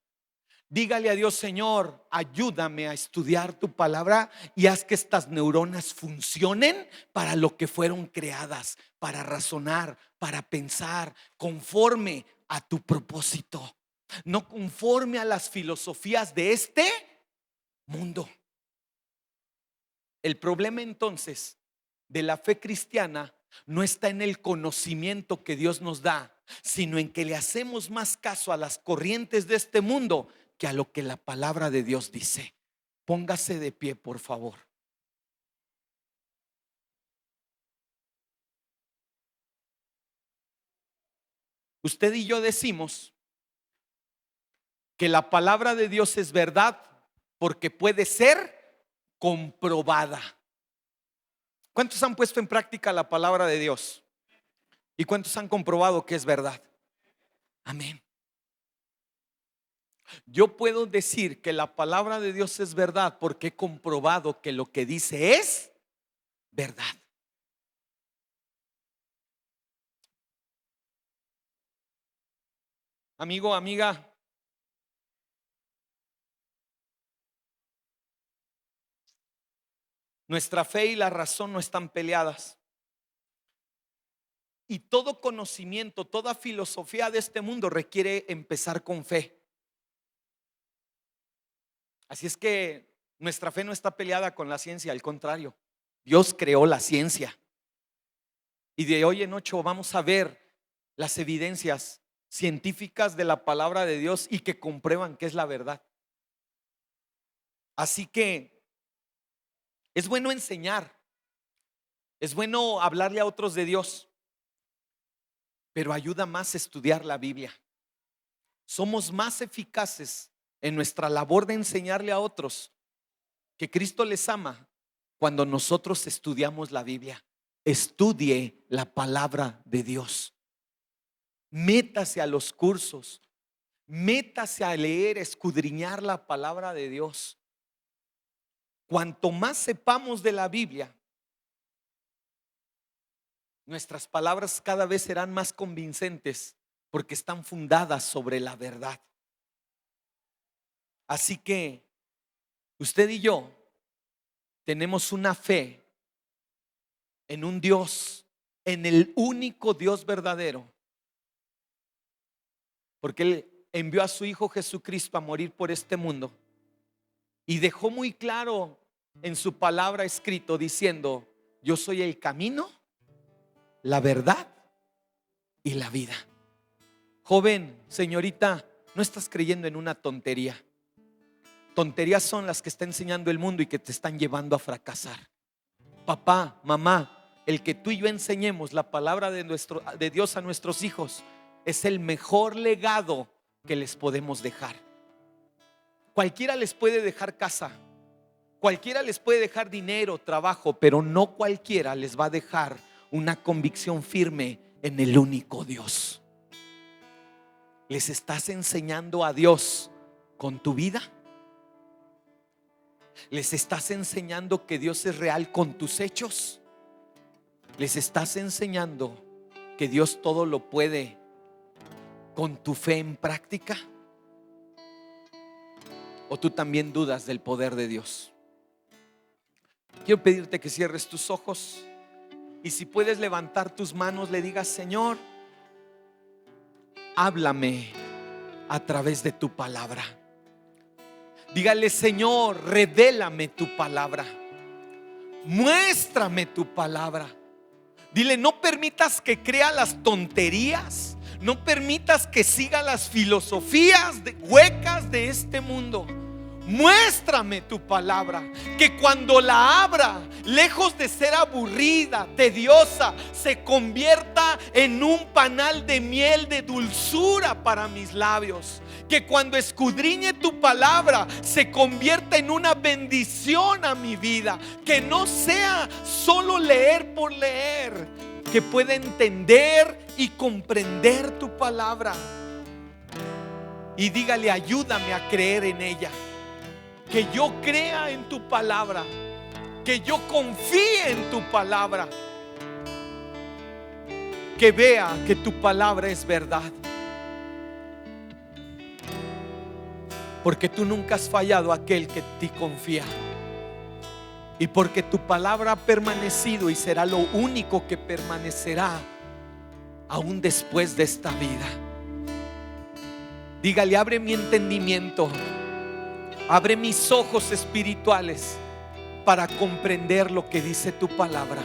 dígale a Dios: Señor, ayúdame a estudiar tu palabra y haz que estas neuronas funcionen para lo que fueron creadas, para razonar, para pensar conforme a tu propósito, no conforme a las filosofías de este mundo. El problema entonces de la fe cristiana no está en el conocimiento que Dios nos da, sino en que le hacemos más caso a las corrientes de este mundo que a lo que la palabra de Dios dice. Póngase de pie, por favor. Usted y yo decimos que la palabra de Dios es verdad porque puede ser comprobada. ¿Cuántos han puesto en práctica la palabra de Dios? ¿Y cuántos han comprobado que es verdad? Amén. Yo puedo decir que la palabra de Dios es verdad porque he comprobado que lo que dice es verdad. Amigo, amiga, nuestra fe y la razón no están peleadas. Y todo conocimiento, toda filosofía de este mundo requiere empezar con fe. Así es que nuestra fe no está peleada con la ciencia, al contrario. Dios creó la ciencia. Y de hoy en ocho vamos a ver las evidencias científicas de la palabra de Dios y que comprueban que es la verdad. Así que es bueno enseñar, es bueno hablarle a otros de Dios, pero ayuda más estudiar la Biblia. Somos más eficaces en nuestra labor de enseñarle a otros que Cristo les ama cuando nosotros estudiamos la Biblia. Estudie la palabra de Dios. Métase a los cursos, métase a leer, escudriñar la palabra de Dios. Cuanto más sepamos de la Biblia, nuestras palabras cada vez serán más convincentes porque están fundadas sobre la verdad. Así que usted y yo tenemos una fe en un Dios, en el único Dios verdadero, porque Él envió a su Hijo Jesucristo a morir por este mundo y dejó muy claro en su palabra escrito diciendo: yo soy el camino, la verdad y la vida. Joven, señorita, no estás creyendo en una tontería. Tonterías son las que está enseñando el mundo y que te están llevando a fracasar. Papá, mamá, el que tú y yo enseñemos la palabra de Dios a nuestros hijos es el mejor legado que les podemos dejar. Cualquiera les puede dejar casa, cualquiera les puede dejar dinero, trabajo, pero no cualquiera les va a dejar una convicción firme en el único Dios. ¿Les estás enseñando a Dios con tu vida? ¿Les estás enseñando que Dios es real con tus hechos? ¿Les estás enseñando que Dios todo lo puede con tu fe en práctica? ¿O tú también dudas del poder de Dios? Quiero pedirte que cierres tus ojos y si puedes levantar tus manos, le digas: Señor, háblame a través de tu palabra. Dígale: Señor, revélame tu palabra, muéstrame tu palabra. Dile: no permitas que crea las tonterías, no permitas que siga las filosofías huecas de este mundo. Muéstrame tu palabra, que cuando la abra, lejos de ser aburrida, tediosa, se convierta en un panal de miel, de dulzura para mis labios. Que cuando escudriñe tu palabra, se convierta en una bendición a mi vida. Que no sea solo leer por leer, que pueda entender y comprender tu palabra. Y dígale: ayúdame a creer en ella. Que yo crea en tu palabra, que yo confíe en tu palabra, que vea que tu palabra es verdad. Porque tú nunca has fallado a aquel que en ti confía. Y porque tu palabra ha permanecido y será lo único que permanecerá aún después de esta vida. Dígale: abre mi entendimiento, abre mis ojos espirituales para comprender lo que dice tu palabra.